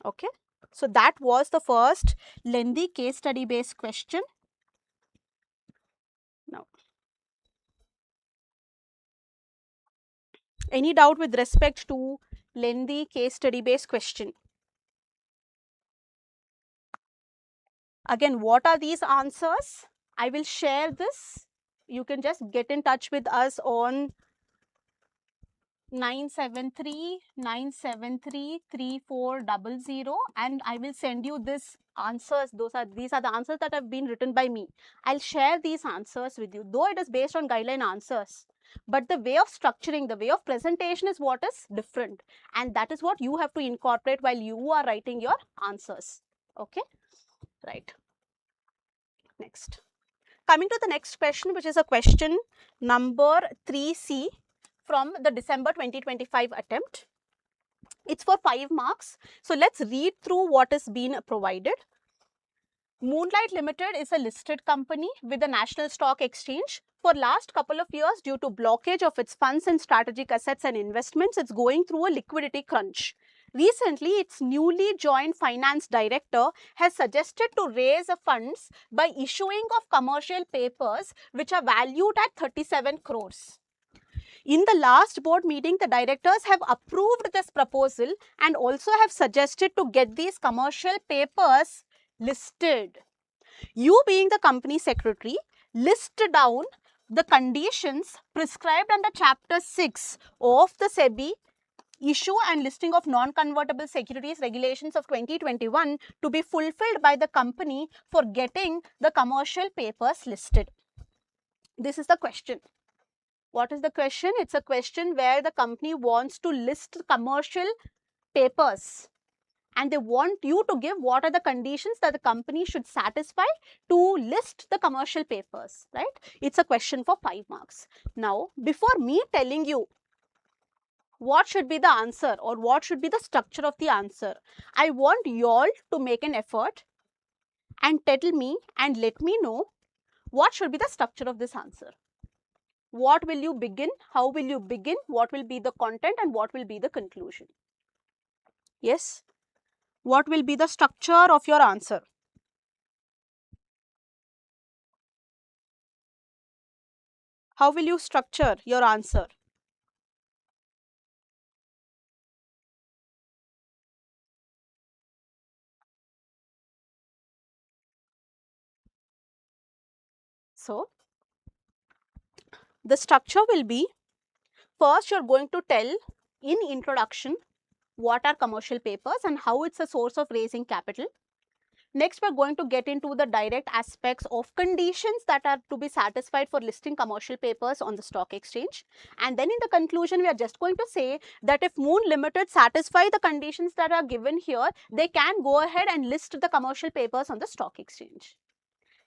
Okay, so that was the first lengthy case study based question. Now, any doubt with respect to lengthy case study based question? Again, what are these answers? I will share this. You can just get in touch with us on 973-973-3400 and I will send you this answers. These are the answers that have been written by me. I'll share these answers with you. Though it is based on guideline answers, but the way of structuring, the way of presentation is what is different, and that is what you have to incorporate while you are writing your answers. Okay, right. Next, coming to the next question, which is a question number 3C from the December 2025 attempt. It's for 5 marks. So let's read through what is being provided. Moonlight Limited is a listed company with the National Stock Exchange. For last couple of years, due to blockage of its funds and strategic assets and investments, it's going through a liquidity crunch. Recently, its newly joined finance director has suggested to raise funds by issuing of commercial papers which are valued at 37 crores. In the last board meeting, the directors have approved this proposal and also have suggested to get these commercial papers listed. You, being the company secretary, list down the conditions prescribed under Chapter 6 of the SEBI Issue and Listing of Non-Convertible Securities Regulations of 2021 to be fulfilled by the company for getting the commercial papers listed. This is the question. What is the question? It's a question where the company wants to list commercial papers and they want you to give what are the conditions that the company should satisfy to list the commercial papers, right? It's a question for 5 marks. Now, before me telling you what should be the answer or what should be the structure of the answer, I want you all to make an effort and tell me and let me know what should be the structure of this answer. What will you begin? How will you begin? What will be the content and what will be the conclusion? Yes? What will be the structure of your answer? How will you structure your answer? So, the structure will be, first you are going to tell in introduction what are commercial papers and how it's a source of raising capital. Next, we are going to get into the direct aspects of conditions that are to be satisfied for listing commercial papers on the stock exchange. And then in the conclusion, we are just going to say that if Moon Limited satisfy the conditions that are given here, they can go ahead and list the commercial papers on the stock exchange.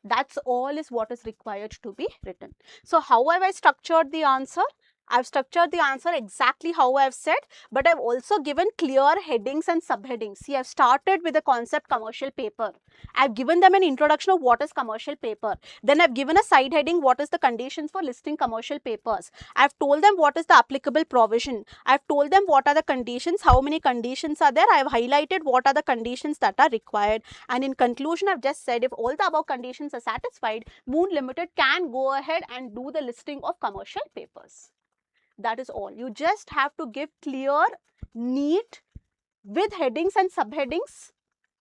That's all is what is required to be written. So, how have I structured the answer? I've structured the answer exactly how I've said, but I've also given clear headings and subheadings. See, I've started with the concept commercial paper. I've given them an introduction of what is commercial paper. Then I've given a side heading, what is the conditions for listing commercial papers. I've told them what is the applicable provision. I've told them what are the conditions, how many conditions are there. I've highlighted what are the conditions that are required. And in conclusion, I've just said if all the above conditions are satisfied, Moon Limited can go ahead and do the listing of commercial papers. That is all. You just have to give clear, neat, with headings and subheadings,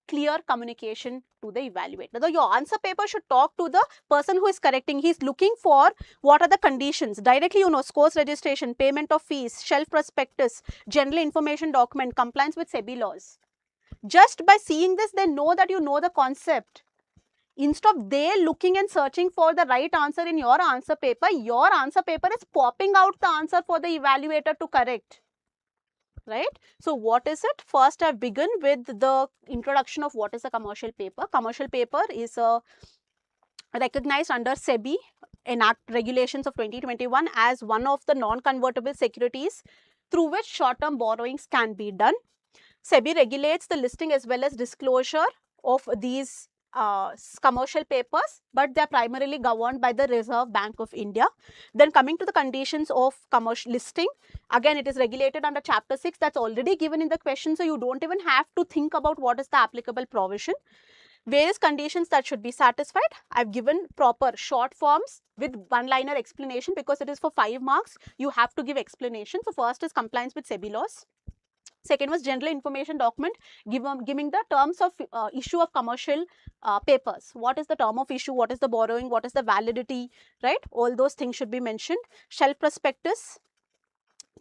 clear communication to the evaluator. Now, your answer paper should talk to the person who is correcting. He is looking for what are the conditions. Directly, you know, scores registration, payment of fees, shelf prospectus, general information document, compliance with SEBI laws. Just by seeing this, they know that you know the concept. Instead of they looking and searching for the right answer in your answer paper is popping out the answer for the evaluator to correct. Right? So, what is it? First, I begin with the introduction of what is a commercial paper. Commercial paper is recognized under SEBI Enact Regulations of 2021 as one of the non-convertible securities through which short-term borrowings can be done. SEBI regulates the listing as well as disclosure of these commercial papers, but they are primarily governed by the Reserve Bank of India. Then coming to the conditions of commercial listing, again it is regulated under Chapter 6, that's already given in the question, so you don't even have to think about what is the applicable provision. Various conditions that should be satisfied. I've given proper short forms with one-liner explanation because it is for 5 marks. You have to give explanation. So, first is compliance with SEBI laws. Second was general information document, giving the terms of issue of commercial papers. What is the term of issue? What is the borrowing? What is the validity? Right? All those things should be mentioned. Shelf prospectus,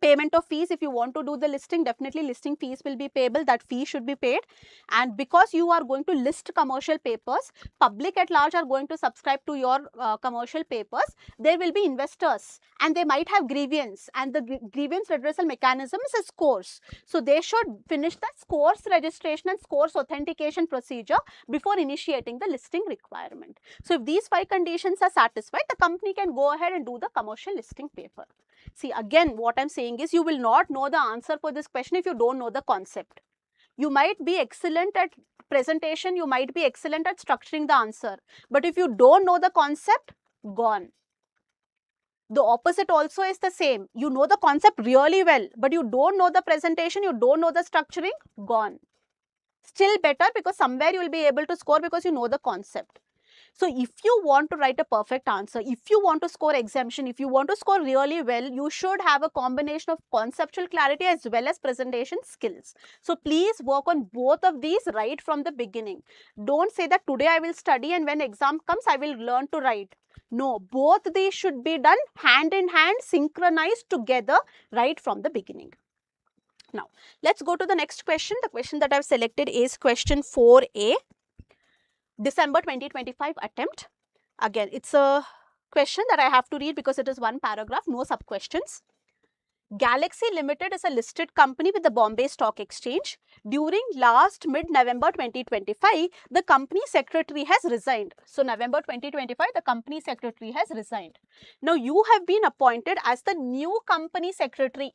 Payment of fees, if you want to do the listing, definitely listing fees will be payable, that fee should be paid. And because you are going to list commercial papers, public at large are going to subscribe to your commercial papers, there will be investors and they might have grievance, and the grievance redressal mechanism is a scores. So they should finish the scores registration and scores authentication procedure before initiating the listing requirement. So if these 5 conditions are satisfied, the company can go ahead and do the commercial listing paper. See, again, what I'm saying is you will not know the answer for this question if you don't know the concept. You might be excellent at presentation, you might be excellent at structuring the answer, but if you don't know the concept, gone. The opposite also is the same. You know the concept really well, but you don't know the presentation, you don't know the structuring, gone. Still better, because somewhere you will be able to score because you know the concept. So if you want to write a perfect answer, if you want to score exemption, if you want to score really well, you should have a combination of conceptual clarity as well as presentation skills. So please work on both of these right from the beginning. Don't say that today I will study and when exam comes I will learn to write. No, both these should be done hand in hand, synchronized together right from the beginning. Now, let's go to the next question. The question that I've selected is question 4A. December 2025 attempt. Again, it's a question that I have to read because it is one paragraph, no sub questions. Galaxy Limited is a listed company with the Bombay Stock Exchange. During last mid-November 2025, the company secretary has resigned. So, November 2025, the company secretary has resigned. Now, you have been appointed as the new company secretary,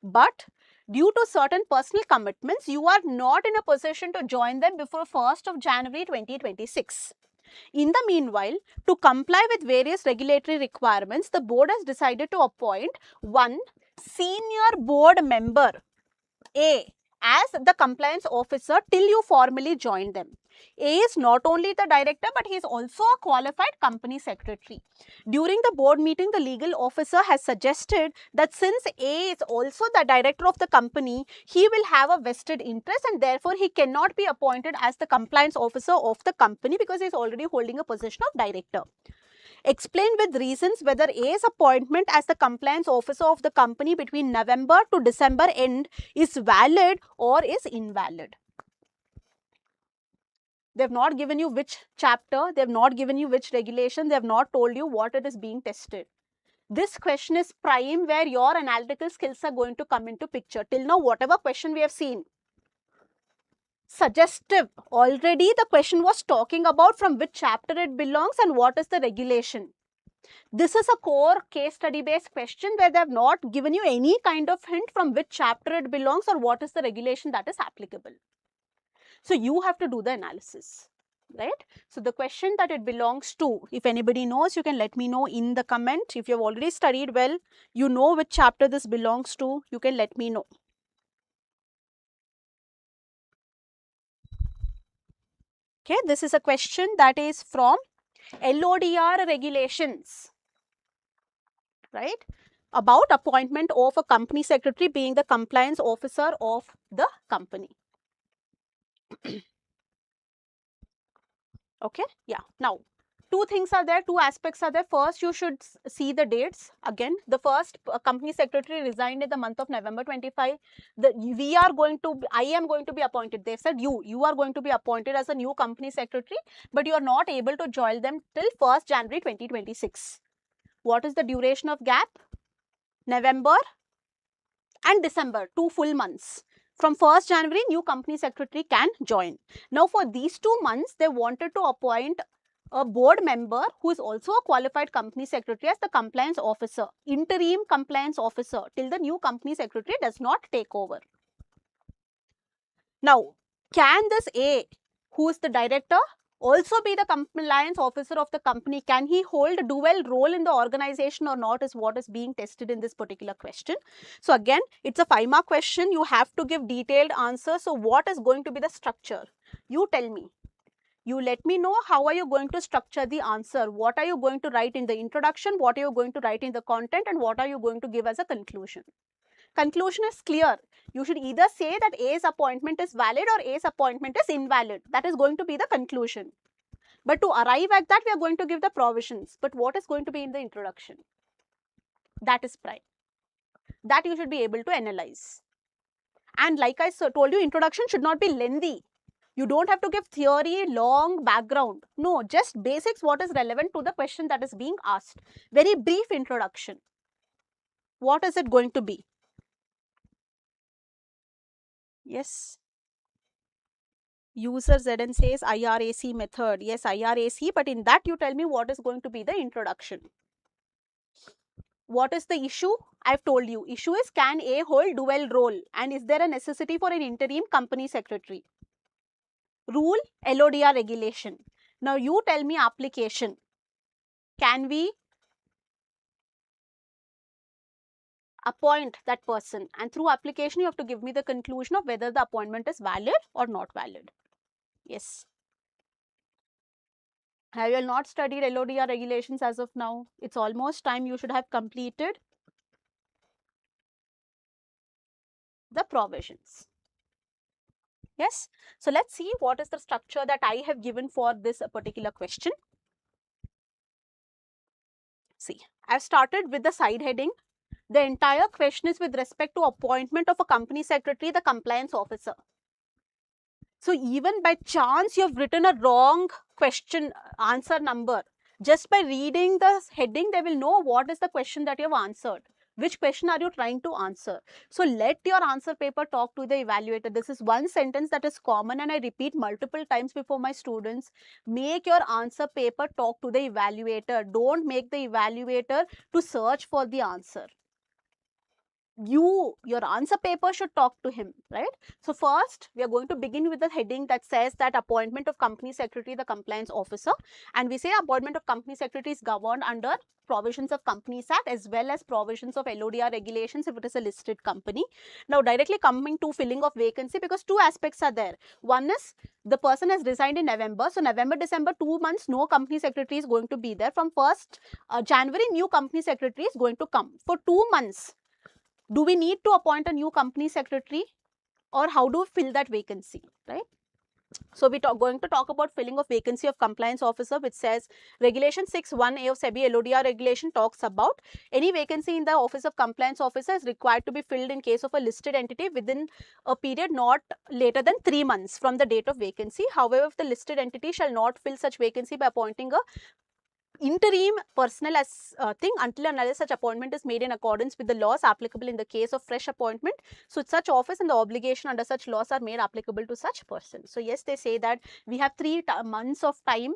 but due to certain personal commitments, you are not in a position to join them before 1st of January 2026. In the meanwhile, to comply with various regulatory requirements, the board has decided to appoint one senior board member, A, as the compliance officer till you formally join them. A is not only the director, but he is also a qualified company secretary. During the board meeting, the legal officer has suggested that since A is also the director of the company, he will have a vested interest and therefore he cannot be appointed as the compliance officer of the company because he is already holding a position of director. Explain with reasons whether A's appointment as the compliance officer of the company between November to December end is valid or is invalid. They have not given you which chapter, they have not given you which regulation, they have not told you what it is being tested. This question is prime where your analytical skills are going to come into picture. Till now, whatever question we have seen, suggestive. Already the question was talking about from which chapter it belongs and what is the regulation. This is a core case study based question where they have not given you any kind of hint from which chapter it belongs or what is the regulation that is applicable. So you have to do the analysis, right? So the question that it belongs to, if anybody knows, you can let me know in the comment. If you have already studied well, you know which chapter this belongs to, you can let me know. Okay, this is a question that is from LODR regulations, right? About appointment of a company secretary being the compliance officer of the company. Okay, yeah. Now, two things are there, two aspects are there. First, you should see the dates. Again, the first company secretary resigned in the month of November 25. I am going to be appointed. They said you are going to be appointed as a new company secretary, but you are not able to join them till 1st January 2026. What is the duration of gap? November and December, 2 full months. From 1st January, new company secretary can join. Now, for these 2 months, they wanted to appoint a board member who is also a qualified company secretary as the compliance officer, interim compliance officer, till the new company secretary does not take over. Now, can this A, who is the director, also be the compliance officer of the company? Can he hold a dual role in the organization or not is what is being tested in this particular question. So again, it's a 5-mark question. You have to give detailed answers. So what is going to be the structure? You tell me. You let me know how are you going to structure the answer. What are you going to write in the introduction? What are you going to write in the content? And what are you going to give as a conclusion? Conclusion is clear. You should either say that A's appointment is valid or A's appointment is invalid. That is going to be the conclusion. But to arrive at that, we are going to give the provisions. But what is going to be in the introduction? That is prime. that you should be able to analyze. And like I told you, introduction should not be lengthy. You don't have to give theory, long background. No, just basics, what is relevant to the question that is being asked. Very brief introduction. What is it going to be? Yes. User ZN says IRAC method. Yes, IRAC, but in that you tell me what is going to be the introduction. What is the issue? I've told you. Issue is, can A hold dual role, and is there a necessity for an interim company secretary? Rule, LODR regulation. Now you tell me application. Can we appoint that person? And through application you have to give me the conclusion of whether the appointment is valid or not valid. Yes. Have you not studied LODR regulations as of now? It's almost time you should have completed the provisions. Yes. So let's see what is the structure that I have given for this particular question. See, I've started with the side heading. The entire question is with respect to appointment of a company secretary, the compliance officer. So even by chance you have written a wrong question answer number, just by reading the heading they will know what is the question that you have answered. Which question are you trying to answer? So let your answer paper talk to the evaluator. This is one sentence that is common and I repeat multiple times before my students. Make your answer paper talk to the evaluator. Don't make the evaluator to search for the answer. Your answer paper should talk to him, right? So first we are going to begin with the heading that says that appointment of company secretary, the compliance officer, and we say appointment of company secretary is governed under provisions of Companies Act as well as provisions of LODR regulations if it is a listed company. Now directly coming to filling of vacancy, because two aspects are there. One is the person has resigned in November, so November, December, 2 months no company secretary is going to be there. From 1st January new company secretary is going to come. For 2 months do we need to appoint a new company secretary, or how do we fill that vacancy, right? So we are going to talk about filling of vacancy of compliance officer, which says regulation 6(1)(a) of SEBI LODR regulation talks about any vacancy in the office of compliance officer is required to be filled in case of a listed entity within a period not later than 3 months from the date of vacancy. However, if the listed entity shall not fill such vacancy by appointing a interim personnel as thing until and unless such appointment is made in accordance with the laws applicable in the case of fresh appointment. So such office and the obligation under such laws are made applicable to such person. So yes, they say that we have 3 months of time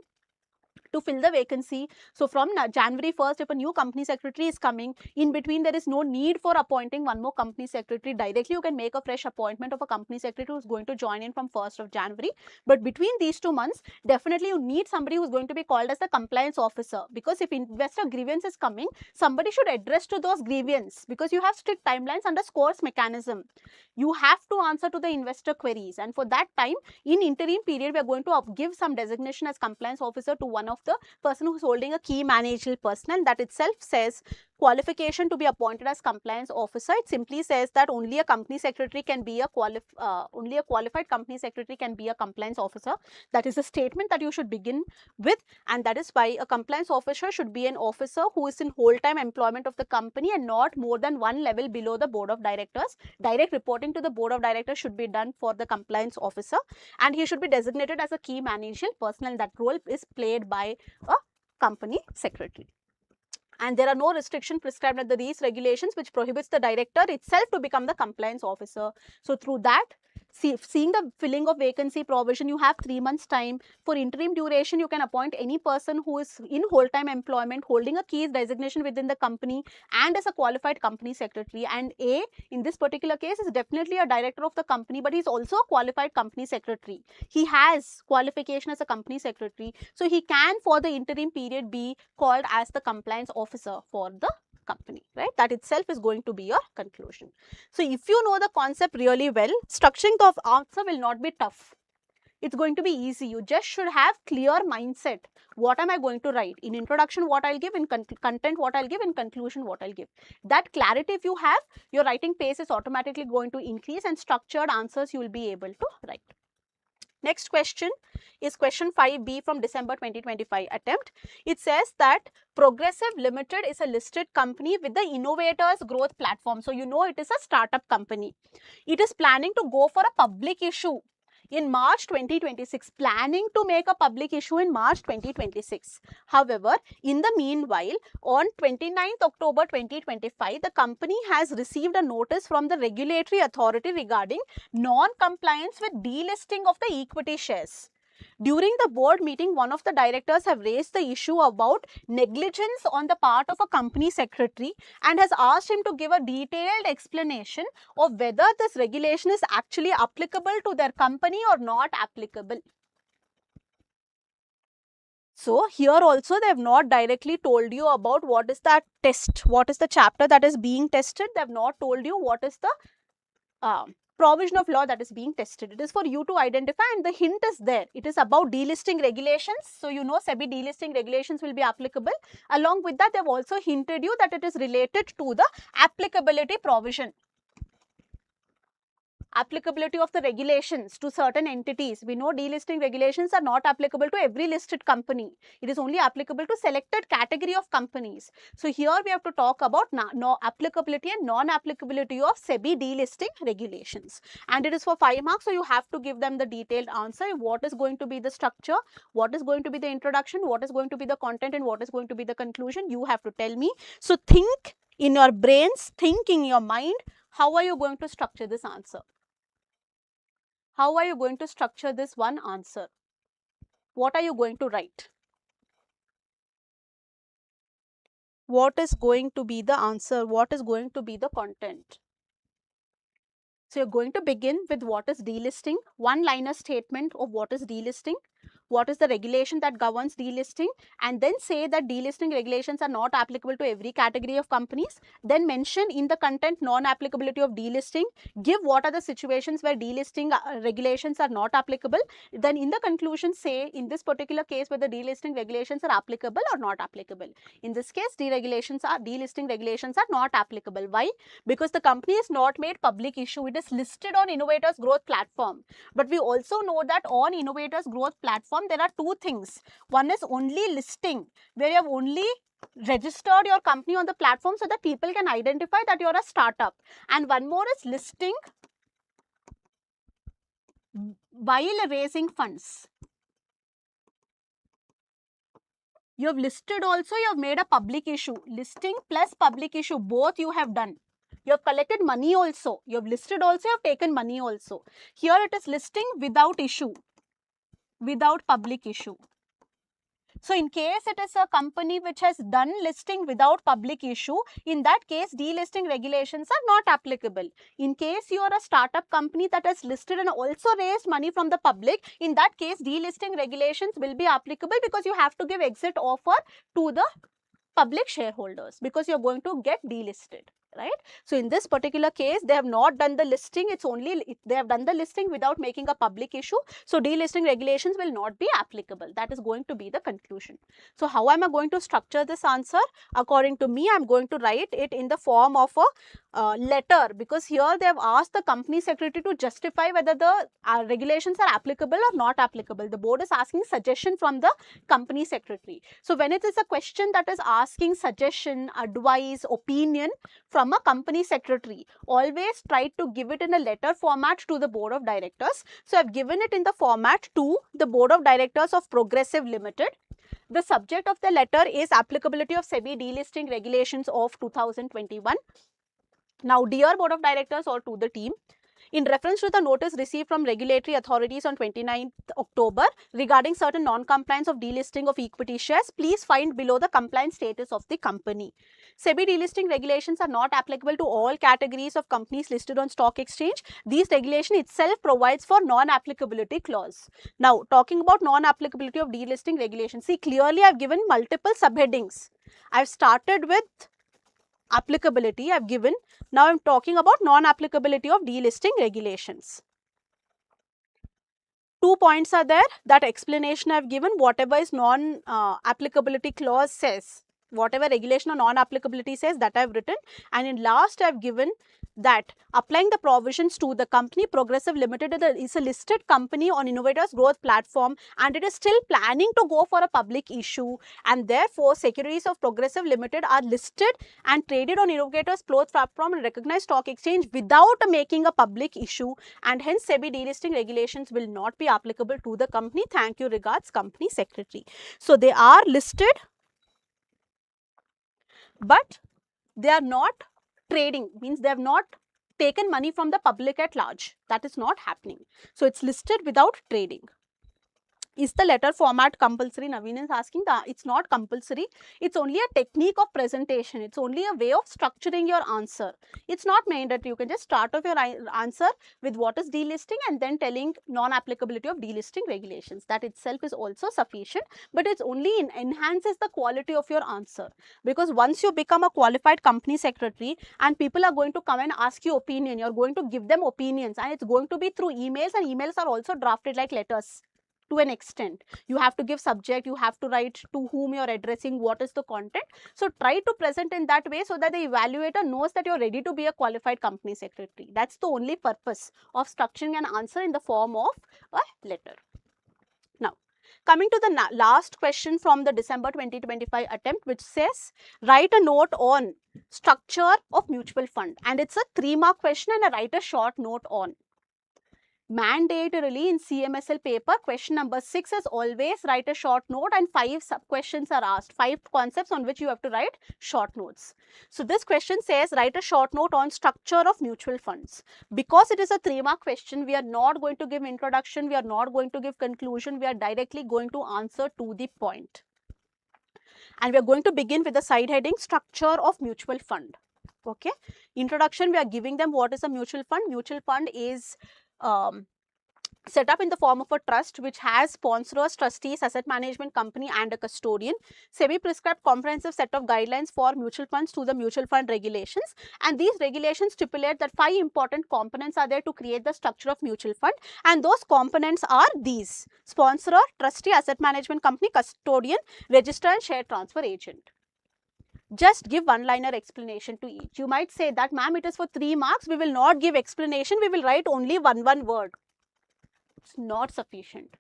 to fill the vacancy. So from January 1st, if a new company secretary is coming, in between there is no need for appointing one more company secretary. Directly you can make a fresh appointment of a company secretary who is going to join in from 1st of January. But between these 2 months, definitely you need somebody who is going to be called as the compliance officer, because if investor grievance is coming, somebody should address to those grievances, because you have strict timelines under scores mechanism. You have to answer to the investor queries, and for that time in interim period we are going to give some designation as compliance officer to one of the person who is holding a key managerial personnel. That itself says qualification to be appointed as compliance officer. It simply says that only a company secretary can be only a qualified company secretary can be a compliance officer. That is a statement that you should begin with, and that is why a compliance officer should be an officer who is in whole-time employment of the company and not more than one level below the board of directors. Direct reporting to the board of directors should be done for the compliance officer, and he should be designated as a key managerial personnel. That role is played by a company secretary. And there are no restrictions prescribed under these regulations which prohibits the director itself to become the compliance officer. So through that, seeing the filling of vacancy provision, you have 3 months time. For interim duration, you can appoint any person who is in whole-time employment, holding a key designation within the company and as a qualified company secretary. And A, in this particular case, is definitely a director of the company, but he is also a qualified company secretary. He has qualification as a company secretary. So he can, for the interim period, be called as the compliance officer for the company, right? That itself is going to be your conclusion. So if you know the concept really well, structuring the answer will not be tough. It's going to be easy. You just should have clear mindset. What am I going to write? In introduction, what I'll give, in content, what I'll give, in conclusion, what I'll give. That clarity if you have, your writing pace is automatically going to increase and structured answers you will be able to write. Next question is question 5B from December 2025 attempt. It says that Progressive Limited is a listed company with the Innovators Growth Platform. So, you know it is a startup company. It is planning to go for a public issue in March 2026, planning to make a public issue in March 2026. However, in the meanwhile, on 29th October 2025, the company has received a notice from the regulatory authority regarding non-compliance with delisting of the equity shares. During the board meeting, one of the directors have raised the issue about negligence on the part of a company secretary and has asked him to give a detailed explanation of whether this regulation is actually applicable to their company or not applicable. So, here also they have not directly told you about what is that test, what is the chapter that is being tested. They have not told you what is the provision of law that is being tested. It is for you to identify, and the hint is there. It is about delisting regulations. So, you know SEBI delisting regulations will be applicable. Along with that, they have also hinted you that it is related to the applicability provision. Applicability of the regulations to certain entities. We know delisting regulations are not applicable to every listed company. It is only applicable to selected category of companies. So, here we have to talk about applicability and non-applicability of SEBI delisting regulations. And it is for 5 marks. So, you have to give them the detailed answer. What is going to be the structure? What is going to be the introduction? What is going to be the content? And what is going to be the conclusion? You have to tell me. So, think in your brains, think in your mind. How are you going to structure this answer? How are you going to structure this one answer? What are you going to write? What is going to be the answer? What is going to be the content? So, you're going to begin with what is delisting, one-liner statement of what is delisting, what is the regulation that governs delisting, and then say that delisting regulations are not applicable to every category of companies. Then mention in the content non-applicability of delisting, give what are the situations where delisting regulations are not applicable. Then in the conclusion say in this particular case whether delisting regulations are applicable or not applicable. In this case delisting regulations are not applicable. Why? Because the company is not made public issue. It is listed on Innovators Growth Platform. But we also know that on Innovators Growth Platform there are two things. One is only listing, where you have only registered your company on the platform so that people can identify that you are a startup. And one more is listing while raising funds. You have listed also, you have made a public issue. Listing plus public issue, both you have done. You have collected money also. You have listed also, you have taken money also. Here it is listing without issue, without public issue. So, in case it is a company which has done listing without public issue, in that case delisting regulations are not applicable. In case you are a startup company that has listed and also raised money from the public, in that case delisting regulations will be applicable because you have to give exit offer to the public shareholders because you are going to get delisted. Right. So, in this particular case, they have not done the listing. It's only they have done the listing without making a public issue. So, delisting regulations will not be applicable. That is going to be the conclusion. So, how am I going to structure this answer? According to me, I am going to write it in the form of a letter, because here they have asked the company secretary to justify whether the regulations are applicable or not applicable. The board is asking suggestion from the company secretary. So, when it is a question that is asking suggestion, advice, opinion from a company secretary, always try to give it in a letter format to the board of directors. So, I have given it in the format to the board of directors of Progressive Limited. The subject of the letter is applicability of SEBI delisting regulations of 2021. Now, dear board of directors or to the team, in reference to the notice received from regulatory authorities on 29th October regarding certain non-compliance of delisting of equity shares, please find below the compliance status of the company. SEBI delisting regulations are not applicable to all categories of companies listed on stock exchange. These regulation itself provides for non-applicability clause. Now, talking about non-applicability of delisting regulations, see clearly I have given multiple subheadings. I have started with applicability I have given. Now, I am talking about non-applicability of delisting regulations. 2 points are there. That explanation I have given. Whatever is non-applicability clause says, whatever regulation or non-applicability says, that I have written. And in last I have given that applying the provisions to the company Progressive Limited is a listed company on Innovators Growth Platform, and it is still planning to go for a public issue, and therefore Securities of Progressive Limited are listed and traded on Innovators Growth Platform and recognized stock exchange without making a public issue, and hence SEBI delisting regulations will not be applicable to the company. Thank you, regards, Company Secretary. So they are listed, but they are not trading, means they have not taken money from the public at large. That is not happening. So it's listed without trading. Is the letter format compulsory? Naveen is asking. That it's not compulsory. It's only a technique of presentation. It's only a way of structuring your answer. It's not mandatory. You can just start off your answer with what is delisting and then telling non-applicability of delisting regulations. That itself is also sufficient, but it's only enhances the quality of your answer, because once you become a qualified company secretary and people are going to come and ask you opinion, you're going to give them opinions, and it's going to be through emails, and emails are also drafted like letters. To an extent, you have to give subject, you have to write to whom you're addressing, what is the content. So try to present in that way so that the evaluator knows that you're ready to be a qualified company secretary. That's the only purpose of structuring an answer in the form of a letter. Now, coming to the last question from the December 2025 attempt, which says write a note on structure of mutual fund, and it's a 3-mark question, and write a short note on. Mandatorily in CMSL paper, question number 6 is always write a short note, and 5 sub questions are asked, 5 concepts on which you have to write short notes. So this question says write a short note on structure of mutual funds. Because it is a 3-mark question, we are not going to give introduction, we are not going to give conclusion, we are directly going to answer to the point. And we are going to begin with the side heading structure of mutual fund. Okay, introduction, we are giving them what is a mutual fund. Mutual fund is set up in the form of a trust which has sponsors, trustees, asset management company and a custodian. SEBI prescribed comprehensive set of guidelines for mutual funds to the mutual fund regulations, and these regulations stipulate that 5 important components are there to create the structure of mutual fund, and those components are these: sponsor, trustee, asset management company, custodian, registrar and share transfer agent. Just give one-liner explanation to each. You might say that, ma'am, it is for 3 marks, we will not give explanation, we will write only one word. It's not sufficient.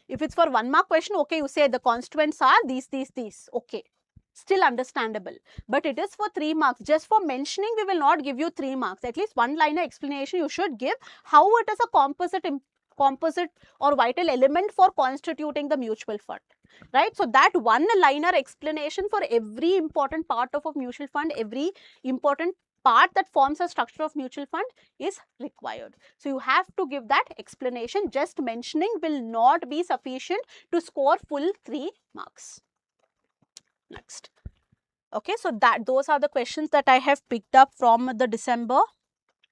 If it's for 1 mark question, okay, you say the constituents are these, okay, still understandable. But it is for 3 marks. Just for mentioning, we will not give you 3 marks. At least one-liner explanation you should give, how it is a composite or vital element for constituting the mutual fund, right? So that one-liner explanation for every important part of a mutual fund, every important part that forms a structure of mutual fund is required. So you have to give that explanation. Just mentioning will not be sufficient to score full 3 marks. Next. Okay, so those are the questions that I have picked up from the December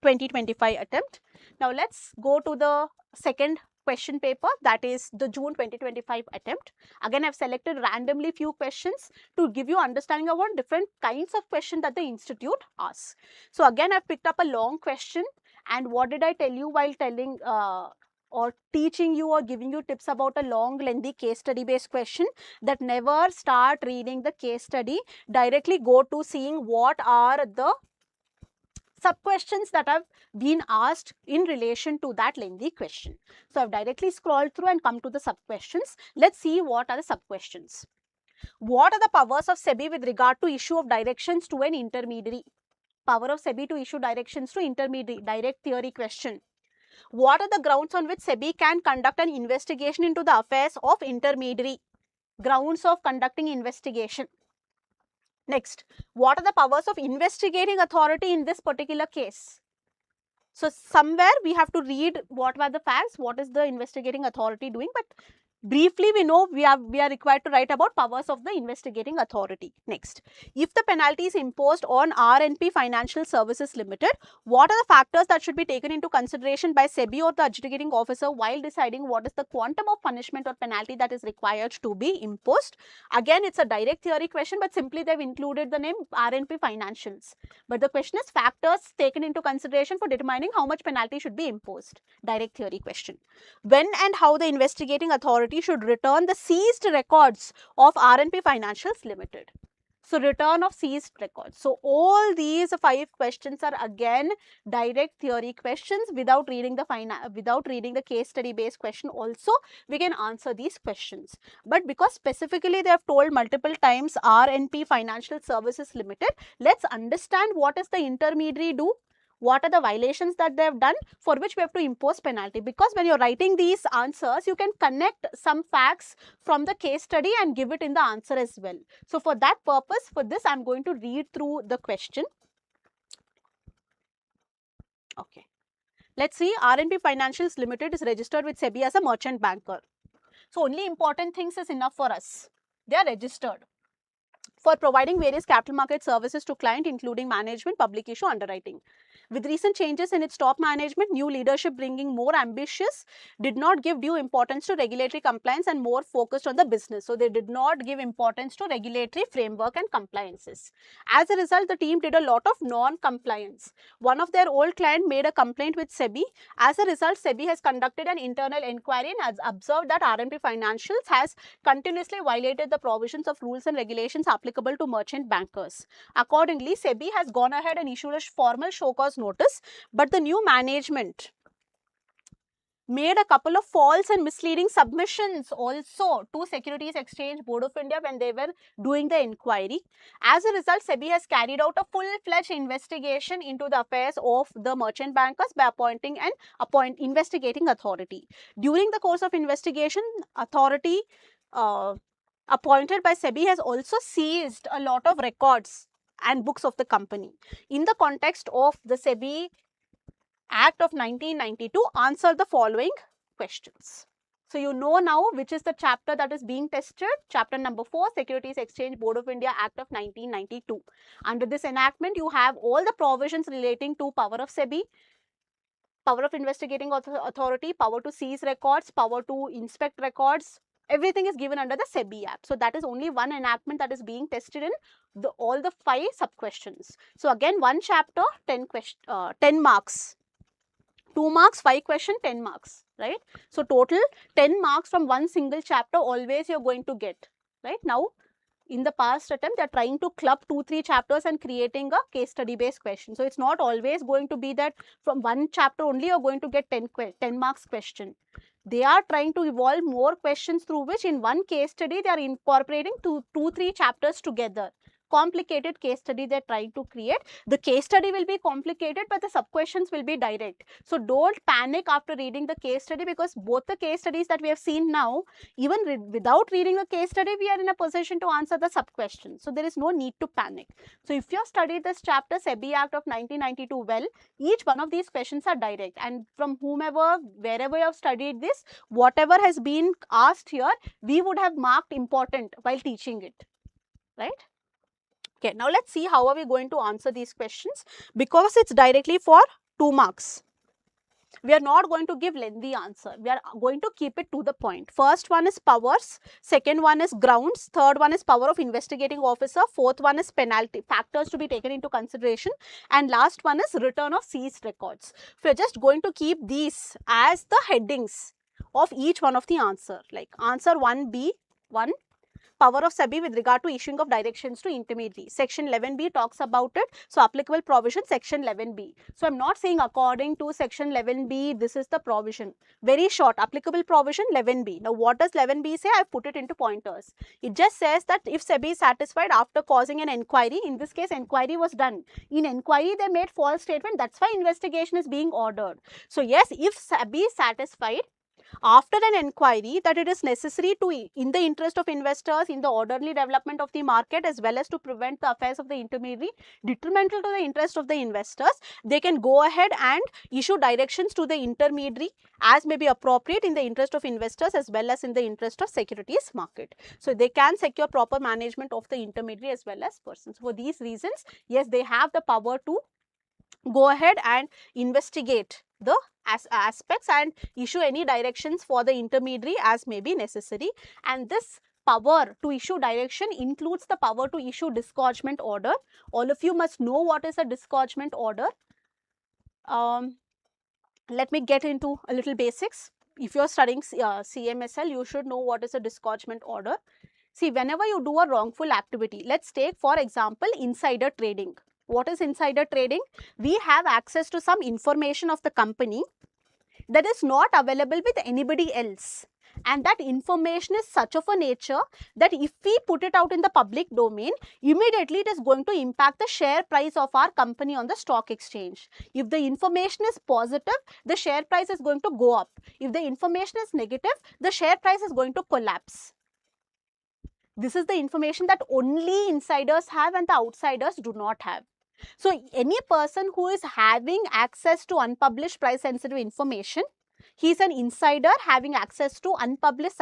2025 attempt. Now let's go to the second question paper, that is the June 2025 attempt. Again, I've selected randomly few questions to give you understanding about different kinds of questions that the institute asks. So again, I've picked up a long question, and what did I tell you while telling or teaching you or giving you tips about a long lengthy case study based question? That never start reading the case study, directly go to seeing what are the sub-questions that have been asked in relation to that lengthy question. So I've directly scrolled through and come to the sub-questions. Let's see what are the sub-questions. What are the powers of SEBI with regard to issue of directions to an intermediary? Power of SEBI to issue directions to intermediary, direct theory question. What are the grounds on which SEBI can conduct an investigation into the affairs of intermediary? Grounds of conducting investigation. Next, what are the powers of investigating authority in this particular case? So somewhere we have to read what were the facts, what is the investigating authority doing, but briefly we know we are required to write about powers of the investigating authority. Next, if the penalty is imposed on RNP Financial Services Limited, what are the factors that should be taken into consideration by SEBI or the adjudicating officer while deciding what is the quantum of punishment or penalty that is required to be imposed? Again, it's a direct theory question, but simply they've included the name RNP Financials. But the question is factors taken into consideration for determining how much penalty should be imposed. Direct theory question. When and how the investigating authority should return the seized records of RNP Financials Limited. So return of seized records. So all these 5 questions are again direct theory questions. Without reading the case study based question also we can answer these questions. But because specifically they have told multiple times RNP Financial Services Limited, let's understand what is the intermediary do. What are the violations that they have done for which we have to impose penalty? Because when you're writing these answers, you can connect some facts from the case study and give it in the answer as well. So for that purpose, for this, I'm going to read through the question. Okay. Let's see, RNP Financials Limited is registered with SEBI as a merchant banker. So only important things is enough for us. They are registered for providing various capital market services to client, including management, public issue, underwriting. With recent changes in its top management, new leadership bringing more ambitious, did not give due importance to regulatory compliance and more focused on the business. So they did not give importance to regulatory framework and compliances. As a result, the team did a lot of non-compliance. One of their old client made a complaint with SEBI. As a result, SEBI has conducted an internal inquiry and has observed that RNP Financials has continuously violated the provisions of rules and regulations applicable to merchant bankers. Accordingly, SEBI has gone ahead and issued a formal show cause notice, but the new management made a couple of false and misleading submissions also to Securities Exchange Board of India when they were doing the inquiry. As a result, SEBI has carried out a full-fledged investigation into the affairs of the merchant bankers by appointing an investigating authority. During the course of investigation, authority appointed by SEBI has also seized a lot of records and books of the company. In the context of the SEBI Act of 1992, answer the following questions. So you know now which is the chapter that is being tested. Chapter number 4, Securities Exchange Board of India Act of 1992. Under this enactment, you have all the provisions relating to power of SEBI, power of investigating authority, power to seize records, power to inspect records. Everything is given under the SEBI Act. So that is only one enactment that is being tested in all the 5 sub-questions. So again, one chapter, 10 marks. 2 marks, 5 question, 10 marks, right? So total 10 marks from one single chapter always you're going to get, right? Now, in the past attempt, they're trying to club 2-3 chapters and creating a case study based question. So it's not always going to be that from one chapter only you're going to get 10 marks question. They are trying to evolve more questions through which in one case study they are incorporating 2-3 chapters together. Complicated case study they're trying to create. The case study will be complicated, but the sub-questions will be direct. So don't panic after reading the case study, because both the case studies that we have seen now, even without reading the case study, we are in a position to answer the sub-questions. So there is no need to panic. So if you have studied this chapter, SEBI Act of 1992 well, each one of these questions are direct, and from whomever, wherever you have studied this, whatever has been asked here, we would have marked important while teaching it, right? Okay, now let's see how are we going to answer these questions. Because it's directly for 2 marks, we are not going to give lengthy answer. We are going to keep it to the point. First one is powers, second one is grounds, third one is power of investigating officer, fourth one is penalty, factors to be taken into consideration, and last one is return of seized records. So we are just going to keep these as the headings of each one of the answer, like answer 1B, 1. Power of SEBI with regard to issuing of directions to intermediary. Section 11B talks about it. So applicable provision, section 11B. So I'm not saying according to section 11B, this is the provision. Very short, applicable provision 11B. Now what does 11B say? I've put it into pointers. It just says that if SEBI is satisfied after causing an inquiry, in this case inquiry was done. In inquiry they made false statement. That's why investigation is being ordered. So yes, if SEBI is satisfied after an inquiry that it is necessary to, in the interest of investors, in the orderly development of the market, as well as to prevent the affairs of the intermediary detrimental to the interest of the investors, they can go ahead and issue directions to the intermediary as may be appropriate in the interest of investors as well as in the interest of securities market. So they can secure proper management of the intermediary as well as persons. For these reasons, yes, they have the power to go ahead and investigate the aspects and issue any directions for the intermediary as may be necessary. And this power to issue direction includes the power to issue disgorgement order. All of you must know what is a disgorgement order. Let me get into a little basics. If you are studying CMSL, you should know what is a disgorgement order. See, whenever you do a wrongful activity, let's take for example insider trading. What is insider trading? We have access to some information of the company that is not available with anybody else, and that information is such of a nature that if we put it out in the public domain, immediately it is going to impact the share price of our company on the stock exchange. If the information is positive, the share price is going to go up. If the information is negative, the share price is going to collapse. This is the information that only insiders have and the outsiders do not have. So, any person who is having access to unpublished price sensitive information, he is an insider having access to unpublished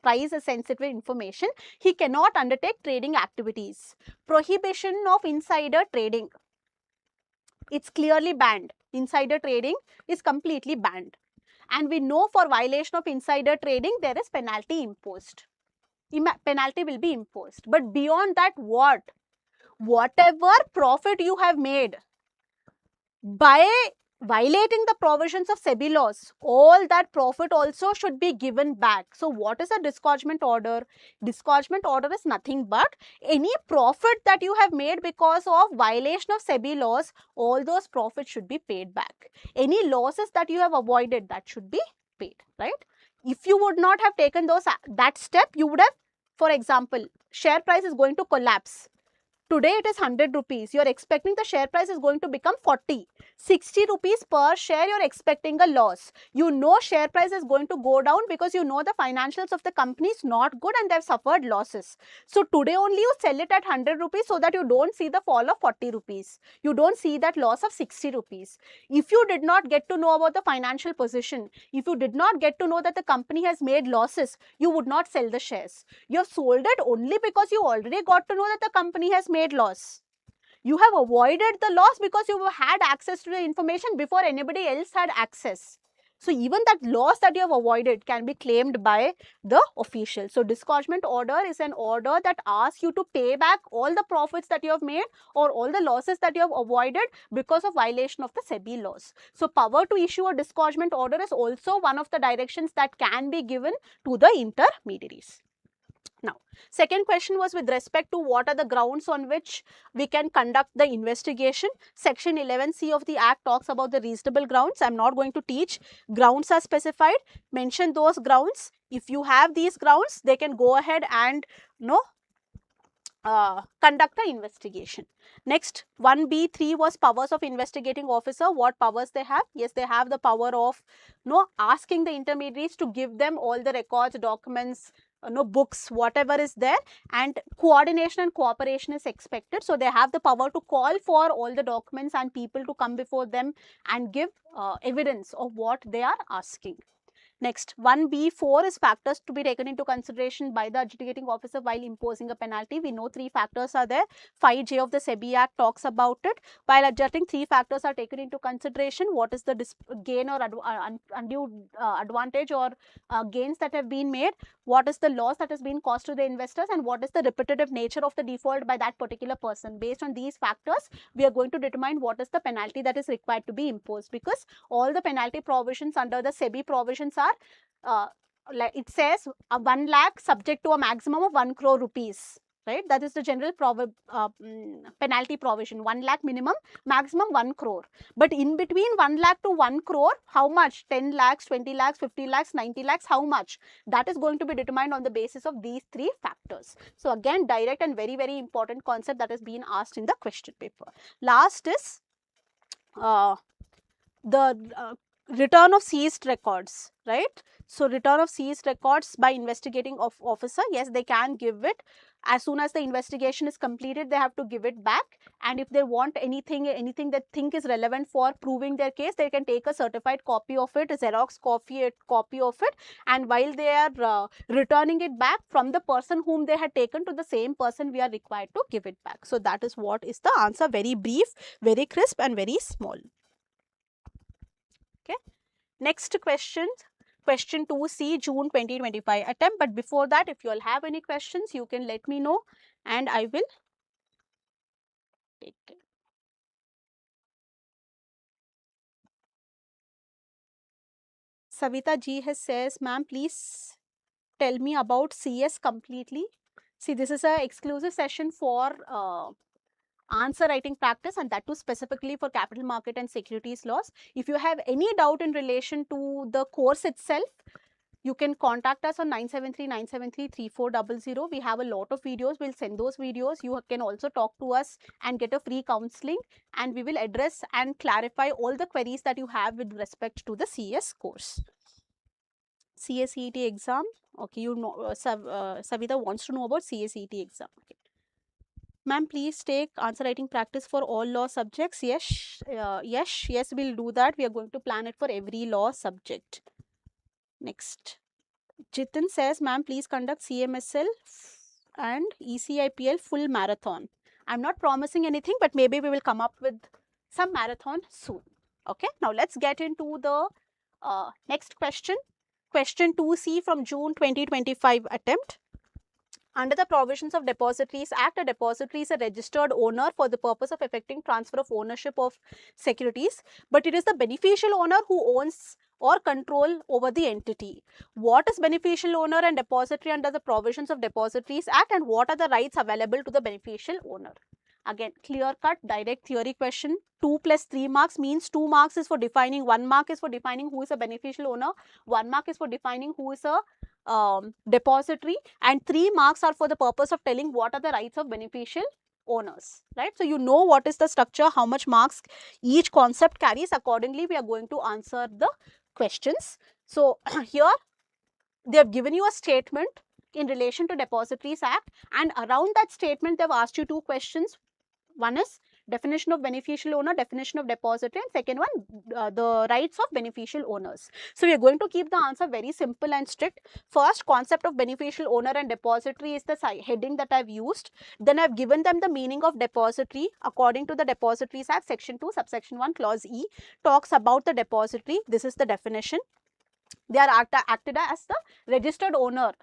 price sensitive information. He cannot undertake trading activities. Prohibition of insider trading. It's clearly banned. Insider trading is completely banned. And we know for violation of insider trading, there is penalty imposed. Penalty will be imposed. But beyond that, what? Whatever profit you have made by violating the provisions of SEBI laws, all that profit also should be given back. So, what is a disgorgement order? Disgorgement order is nothing but any profit that you have made because of violation of SEBI laws, all those profits should be paid back. Any losses that you have avoided, that should be paid, right? If you would not have taken that step, you would have, for example, share price is going to collapse. Today it is 100 rupees. You are expecting the share price is going to become 40. 60 rupees per share you are expecting a loss. You know share price is going to go down because you know the financials of the company is not good and they have suffered losses. So today only you sell it at 100 rupees so that you don't see the fall of 40 rupees. You don't see that loss of 60 rupees. If you did not get to know about the financial position, if you did not get to know that the company has made losses, you would not sell the shares. You have sold it only because you already got to know that the company has made loss. You have avoided the loss because you had access to the information before anybody else had access. So, even that loss that you have avoided can be claimed by the official. So, disgorgement order is an order that asks you to pay back all the profits that you have made or all the losses that you have avoided because of violation of the SEBI laws. So, power to issue a disgorgement order is also one of the directions that can be given to the intermediaries. Now, second question was with respect to what are the grounds on which we can conduct the investigation. Section 11C of the Act talks about the reasonable grounds. I am not going to teach. Grounds are specified. Mention those grounds. If you have these grounds, they can go ahead and conduct the investigation. Next, 1B3 was powers of investigating officer. What powers they have? Yes, they have the power of asking the intermediaries to give them all the records, documents, books, whatever is there, and coordination and cooperation is expected. So, they have the power to call for all the documents and people to come before them and give evidence of what they are asking. Next, 1B4 is factors to be taken into consideration by the adjudicating officer while imposing a penalty. We know 3 factors are there. 5J of the SEBI Act talks about it. While adjusting, 3 factors are taken into consideration. What is the gain or undue advantage or gains that have been made? What is the loss that has been caused to the investors? And what is the repetitive nature of the default by that particular person? Based on these factors, we are going to determine what is the penalty that is required to be imposed, because all the penalty provisions under the SEBI provisions are like it says 1 lakh subject to a maximum of 1 crore rupees, right? That is the general penalty provision. 1 lakh minimum, maximum 1 crore. But in between 1 lakh to 1 crore, how much? 10 lakhs, 20 lakhs, 50 lakhs, 90 lakhs, how much? That is going to be determined on the basis of these 3 factors. So, again, direct and very, very important concept that has been asked in the question paper. Last is the return of seized records, right? So, return of seized records by investigating officer, yes, they can give it. As soon as the investigation is completed, they have to give it back, and if they want anything they think is relevant for proving their case, they can take a certified copy of it, a Xerox copy of it, and while they are returning it back from the person whom they had taken to the same person, we are required to give it back. So, that is what is the answer. Very brief, very crisp and very small. Okay. Next question, question 2C, June 2025 attempt. But before that, if you all have any questions, you can let me know and I will take it. Savita G has says, ma'am, please tell me about CS completely. See, this is an exclusive session for answer writing practice, and that too specifically for capital market and securities laws. If you have any doubt in relation to the course itself, you can contact us on 973-973-3400. We have a lot of videos. We'll send those videos. You can also talk to us and get a free counseling, and we will address and clarify all the queries that you have with respect to the CS course. CSEET exam. Okay, you know, Savita wants to know about CSEET exam. Okay. Ma'am, please take answer writing practice for all law subjects. Yes, yes, we'll do that. We are going to plan it for every law subject. Next. Jitin says, ma'am, please conduct CMSL and ECIPL full marathon. I'm not promising anything, but maybe we will come up with some marathon soon. Okay, now let's get into the next question. Question 2C from June 2025 attempt. Under the provisions of Depositories Act, a depository is a registered owner for the purpose of effecting transfer of ownership of securities, but it is the beneficial owner who owns or control over the entity. What is beneficial owner and depository under the provisions of Depositories Act, and what are the rights available to the beneficial owner? Again, clear cut, direct theory question. 2 plus 3 marks means 2 marks is for defining, 1 mark is for defining who is a beneficial owner, 1 mark is for defining who is a depository, and 3 marks are for the purpose of telling what are the rights of beneficial owners, right? So, you know what is the structure, how much marks each concept carries. Accordingly, we are going to answer the questions. So, here they have given you a statement in relation to Depositories Act, and around that statement they have asked you 2 questions. One is definition of beneficial owner, definition of depository, and second one the rights of beneficial owners. So, we are going to keep the answer very simple and strict. First, concept of beneficial owner and depository is the heading that I have used. Then I have given them the meaning of depository according to the Depositories Act, section 2 subsection 1 clause E talks about the depository. This is the definition. They are acted as the registered owner.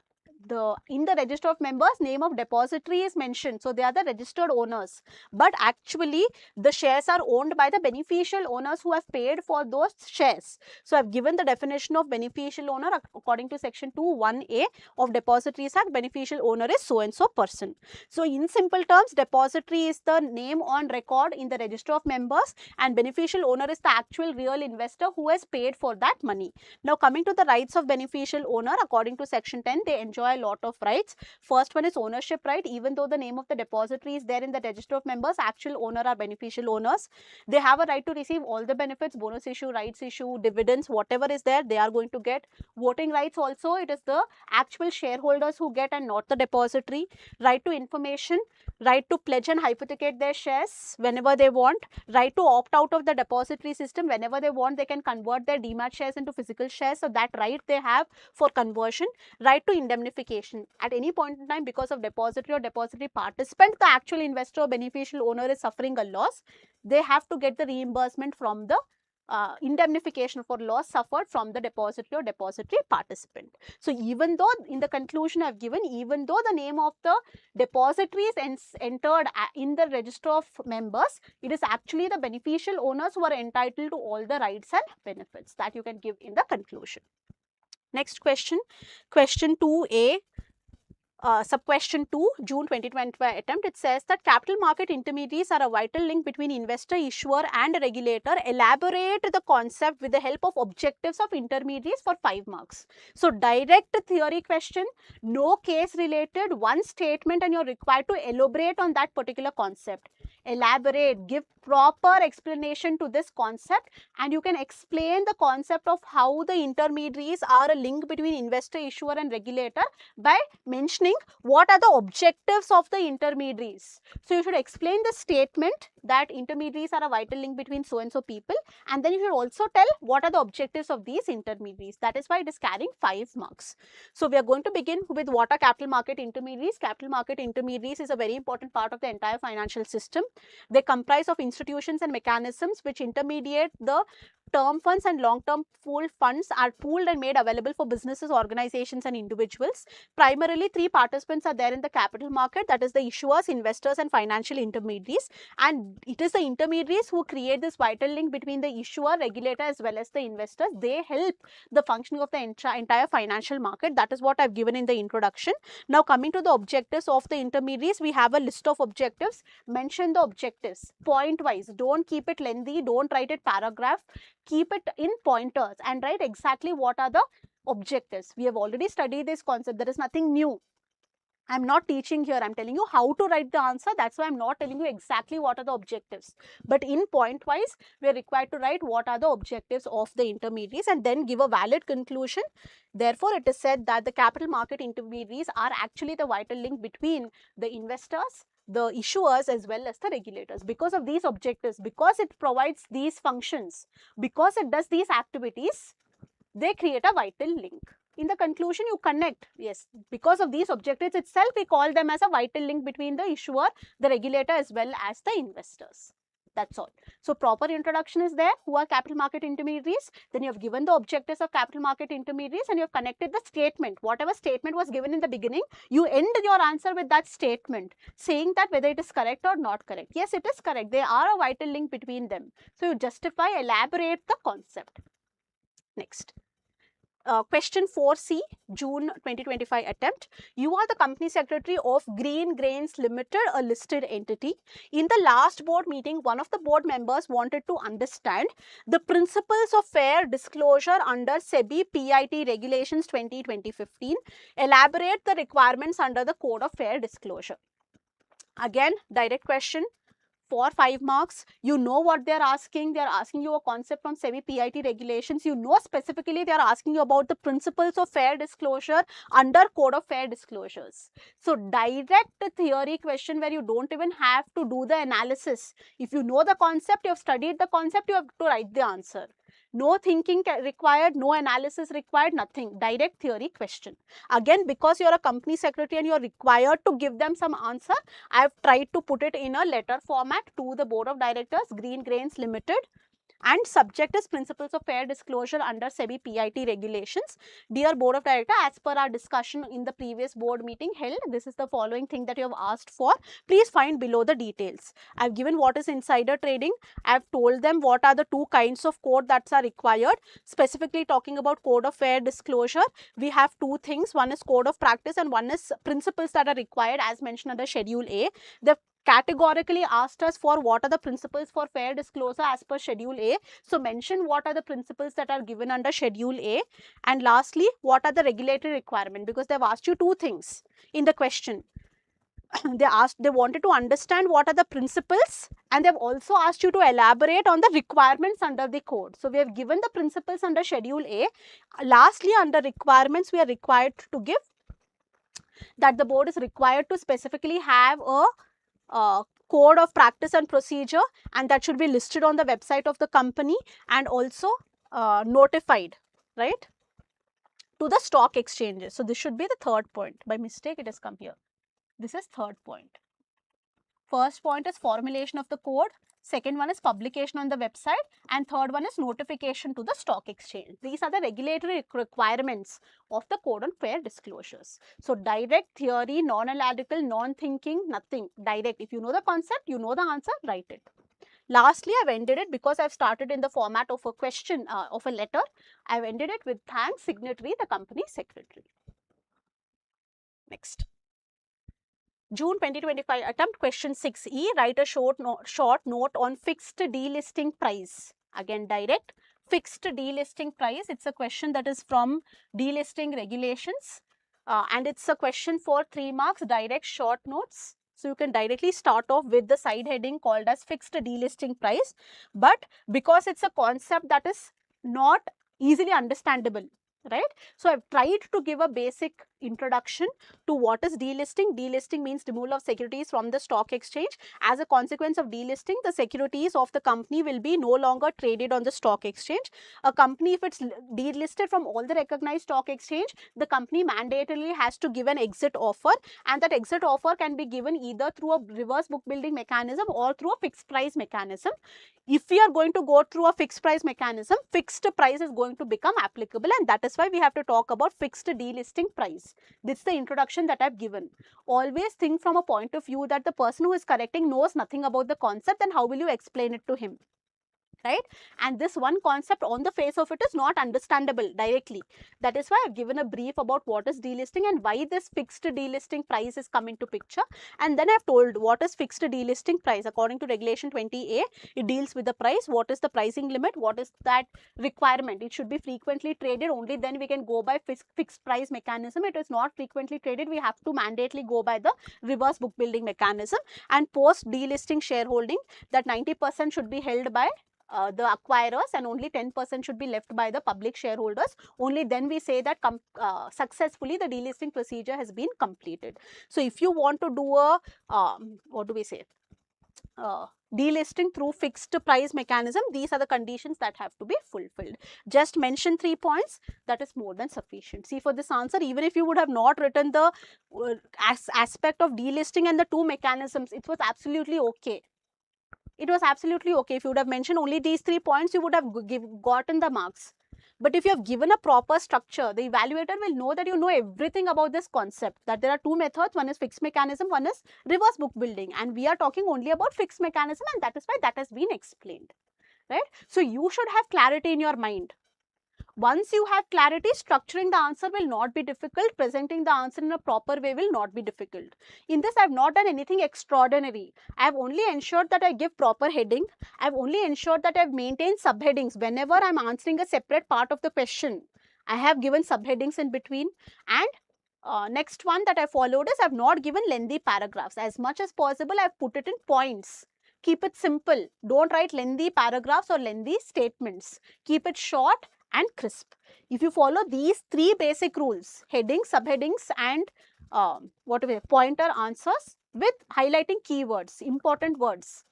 In the register of members, name of depository is mentioned. So, they are the registered owners. But actually, the shares are owned by the beneficial owners who have paid for those shares. So, I have given the definition of beneficial owner according to section 2(1)(a) of Depositories Act. Beneficial owner is so and so person. So, in simple terms, depository is the name on record in the register of members, and beneficial owner is the actual real investor who has paid for that money. Now, coming to the rights of beneficial owner, according to section 10, they enjoy a lot of rights. First one is ownership right. Even though the name of the depository is there in the register of members, actual owner are beneficial owners. They have a right to receive all the benefits, bonus issue, rights issue, dividends, whatever is there, they are going to get. Voting rights also, it is the actual shareholders who get and not the depository. Right to information, right to pledge and hypothecate their shares whenever they want, right to opt out of the depository system whenever they want. They can convert their demat shares into physical shares, so that right they have for conversion. Right to indemnification at any point in time because of depository or depository participant, the actual investor or beneficial owner is suffering a loss, they have to get the reimbursement from the indemnification for loss suffered from the depository or depository participant. So, even though in the conclusion I have given, even though the name of the depository is entered in the register of members, it is actually the beneficial owners who are entitled to all the rights and benefits. That you can give in the conclusion. Next question, question 2A. Sub-question 2, June 2025 attempt, it says that capital market intermediaries are a vital link between investor, issuer and regulator. Elaborate the concept with the help of objectives of intermediaries for 5 marks. So, direct theory question, no case related, one statement, and you are required to elaborate on that particular concept. Elaborate, give proper explanation to this concept, and you can explain the concept of how the intermediaries are a link between investor, issuer and regulator by mentioning what are the objectives of the intermediaries. So, you should explain the statement that intermediaries are a vital link between so and so people, and then you should also tell what are the objectives of these intermediaries. That is why it is carrying 5 marks. So, we are going to begin with what are capital market intermediaries. Capital market intermediaries is a very important part of the entire financial system. They comprise of institutions and mechanisms which intermediate the term funds and long-term pool funds are pooled and made available for businesses, organizations and individuals. Primarily, three participants are there in the capital market, that is the issuers, investors and financial intermediaries, and it is the intermediaries who create this vital link between the issuer, regulator as well as the investors. They help the functioning of the entire financial market. That is what I've given in the introduction. Now coming to the objectives of the intermediaries, we have a list of objectives. Mention the objectives point wise. Don't keep it lengthy, don't write it paragraph, keep it in pointers and write exactly what are the objectives. We have already studied this concept, there is nothing new. I'm not teaching here, I'm telling you how to write the answer. That's why I'm not telling you exactly what are the objectives. But in point wise, we are required to write what are the objectives of the intermediaries and then give a valid conclusion. Therefore, it is said that the capital market intermediaries are actually the vital link between the investors, the issuers as well as the regulators. Because of these objectives, because it provides these functions, because it does these activities, they create a vital link. In the conclusion, you connect, yes, because of these objectives itself, we call them as a vital link between the issuer, the regulator as well as the investors. That's all. So, proper introduction is there. Who are capital market intermediaries? Then you have given the objectives of capital market intermediaries and you have connected the statement. Whatever statement was given in the beginning, you end your answer with that statement, saying that whether it is correct or not correct. Yes, it is correct. They are a vital link between them. So, you justify, elaborate the concept. Next. Question 4C, June 2025 attempt. You are the company secretary of Green Grains Limited, a listed entity. In the last board meeting, one of the board members wanted to understand the principles of fair disclosure under SEBI PIT regulations 2015. Elaborate the requirements under the Code of Fair Disclosure. Again, direct question. For 5 marks, you know what they are asking. They are asking you a concept on SEBI PIT regulations. You know specifically they are asking you about the principles of fair disclosure under Code of Fair Disclosures. So, direct theory question where you don't even have to do the analysis. If you know the concept, you have studied the concept, you have to write the answer. No thinking required, no analysis required, nothing. Direct theory question. Again, because you are a company secretary and you are required to give them some answer, I have tried to put it in a letter format to the board of directors, Green Grains Limited, and subject is principles of fair disclosure under SEBI PIT regulations. Dear board of directors, as per our discussion in the previous board meeting held, this is the following thing that you have asked for. Please find below the details. I have given what is insider trading. I have told them what are the two kinds of code that are required. Specifically talking about Code of Fair Disclosure, we have two things. One is code of practice and one is principles that are required as mentioned under Schedule A. The categorically asked us for what are the principles for fair disclosure as per Schedule A. So, mention what are the principles that are given under Schedule A, and lastly, what are the regulatory requirements, because they have asked you two things in the question. They wanted to understand what are the principles, and they have also asked you to elaborate on the requirements under the code. So, we have given the principles under Schedule A. Lastly, under requirements, we are required to give that the board is required to specifically have a code of practice and procedure, and that should be listed on the website of the company and also notified, right, to the stock exchanges. So, this should be the third point. By mistake, it has come here. This is third point. First point is formulation of the code. Second one is publication on the website, and third one is notification to the stock exchange. These are the regulatory requirements of the Code on Fair Disclosures. So, direct theory, non-analytical, non-thinking, nothing. Direct. If you know the concept, you know the answer, write it. Lastly, I have ended it because I have started in the format of a question, of a letter. I have ended it with thanks, signatory, the company secretary. Next. June 2025 attempt, question 6E, write a short note on fixed delisting price. Again, direct. Fixed delisting price, it's a question that is from delisting regulations, and it's a question for 3 marks, direct short notes. So, you can directly start off with the side heading called as fixed delisting price, but because it's a concept that is not easily understandable, right. So, I have tried to give a basic introduction to what is delisting. Delisting means removal of securities from the stock exchange. As a consequence of delisting, the securities of the company will be no longer traded on the stock exchange. A company, if it's delisted from all the recognized stock exchange, the company mandatorily has to give an exit offer, and that exit offer can be given either through a reverse book building mechanism or through a fixed price mechanism. If we are going to go through a fixed price mechanism, fixed price is going to become applicable, and that is why we have to talk about fixed delisting price. This is the introduction that I've given. Always think from a point of view that the person who is correcting knows nothing about the concept, and how will you explain it to him? Right? And this one concept on the face of it is not understandable directly. That is why I've given a brief about what is delisting and why this fixed delisting price is come into picture. And then I've told what is fixed delisting price. According to regulation 20A, it deals with the price. What is the pricing limit? What is that requirement? It should be frequently traded. Only then we can go by fixed price mechanism. It is not frequently traded. We have to mandatorily go by the reverse book building mechanism. And post delisting shareholding, that 90% should be held by the acquirers and only 10% should be left by the public shareholders. Only then we say that successfully the delisting procedure has been completed. So if you want to do a what do we say, delisting through fixed price mechanism, these are the conditions that have to be fulfilled. Just mention 3 points, that is more than sufficient. See, for this answer, even if you would have not written the aspect of delisting and the 2 mechanisms, it was absolutely okay. It was absolutely okay. If you would have mentioned only these 3 points, you would have gotten the marks. But if you have given a proper structure, the evaluator will know that you know everything about this concept, that there are 2 methods, one is fixed mechanism, one is reverse book building, and we are talking only about fixed mechanism, and that is why that has been explained, right? So you should have clarity in your mind. Once you have clarity, structuring the answer will not be difficult. Presenting the answer in a proper way will not be difficult. In this, I have not done anything extraordinary. I have only ensured that I give proper heading. I have only ensured that I have maintained subheadings. Whenever I am answering a separate part of the question, I have given subheadings in between. And next one that I followed is I have not given lengthy paragraphs. As much as possible, I have put it in points. Keep it simple. Don't write lengthy paragraphs or lengthy statements. Keep it short and crisp. If you follow these 3 basic rules, headings, subheadings, and pointer answers with highlighting keywords, important words,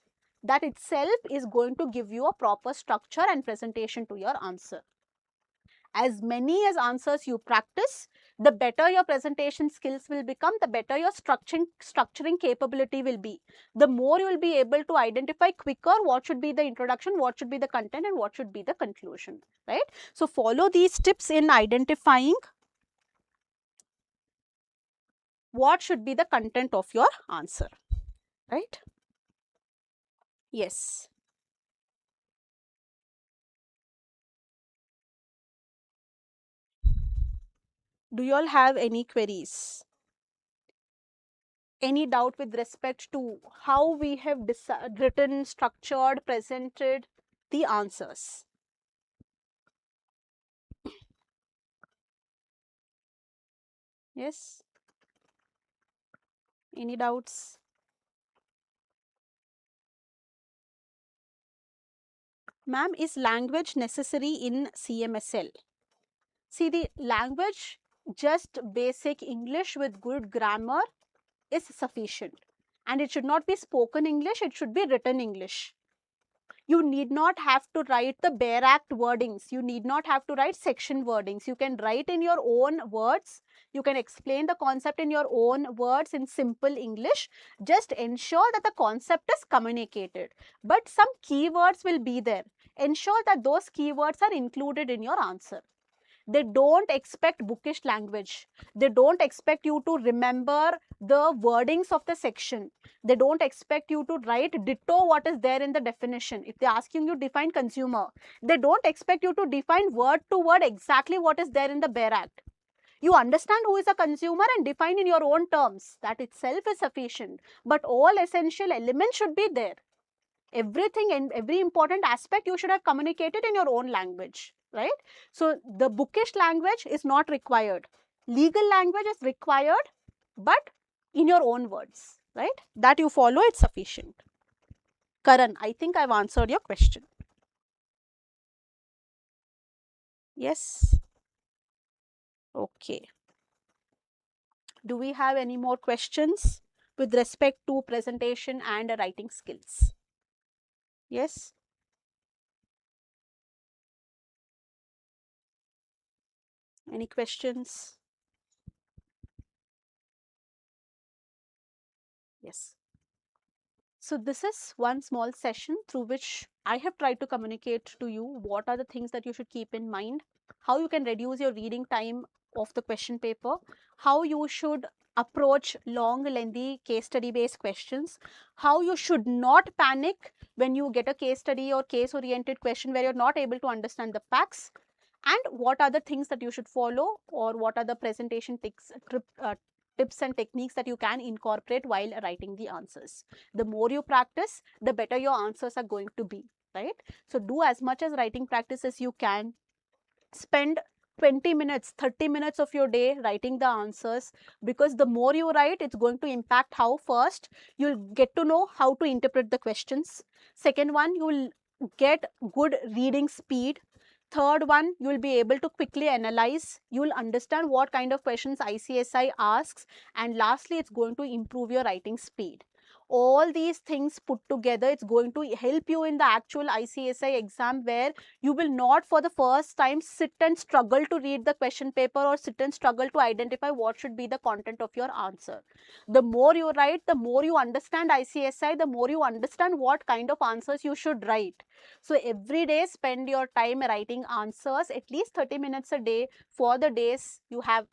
that itself is going to give you a proper structure and presentation to your answer. As many as answers you practice, the better your presentation skills will become, the better your structuring capability will be. The more you will be able to identify quicker what should be the introduction, what should be the content, and what should be the conclusion, right? So follow these tips in identifying what should be the content of your answer, right? Yes. Do you all have any queries? Any doubt with respect to how we have written, structured, presented the answers? Yes? Any doubts? Ma'am, is language necessary in CMSL? See, the language, just basic English with good grammar is sufficient. And it should not be spoken English, it should be written English. You need not have to write the bare act wordings. You need not have to write section wordings. You can write in your own words. You can explain the concept in your own words in simple English. Just ensure that the concept is communicated. But some keywords will be there. Ensure that those keywords are included in your answer. They don't expect bookish language. They don't expect you to remember the wordings of the section. They don't expect you to write ditto what is there in the definition. If they're asking you define consumer, they don't expect you to define word to word exactly what is there in the bare act. You understand who is a consumer and define in your own terms. That itself is sufficient. But all essential elements should be there. Everything and every important aspect you should have communicated in your own language, right? So the bookish language is not required. Legal language is required, but in your own words, right? That you follow, it's sufficient. Karan, I think I've answered your question. Yes. Okay. Do we have any more questions with respect to presentation and writing skills? Yes? Any questions? Yes. So this is one small session through which I have tried to communicate to you what are the things that you should keep in mind, how you can reduce your reading time of the question paper, how you should approach long, lengthy case study based questions, how you should not panic when you get a case study or case oriented question where you're not able to understand the facts, and what are the things that you should follow, or what are the presentation tips and techniques that you can incorporate while writing the answers. The more you practice, the better your answers are going to be, right? So do as much as writing practice as you can. Spend 20 minutes, 30 minutes of your day writing the answers, because the more you write, it's going to impact how first you'll get to know how to interpret the questions. Second one, you'll get good reading speed. Third one, you will be able to quickly analyze. You will understand what kind of questions ICSI asks. And lastly, it's going to improve your writing speed. All these things put together, it's going to help you in the actual ICSI exam, where you will not for the first time sit and struggle to read the question paper or sit and struggle to identify what should be the content of your answer. The more you write, the more you understand ICSI, the more you understand what kind of answers you should write. So every day spend your time writing answers, at least 30 minutes a day for the days you have.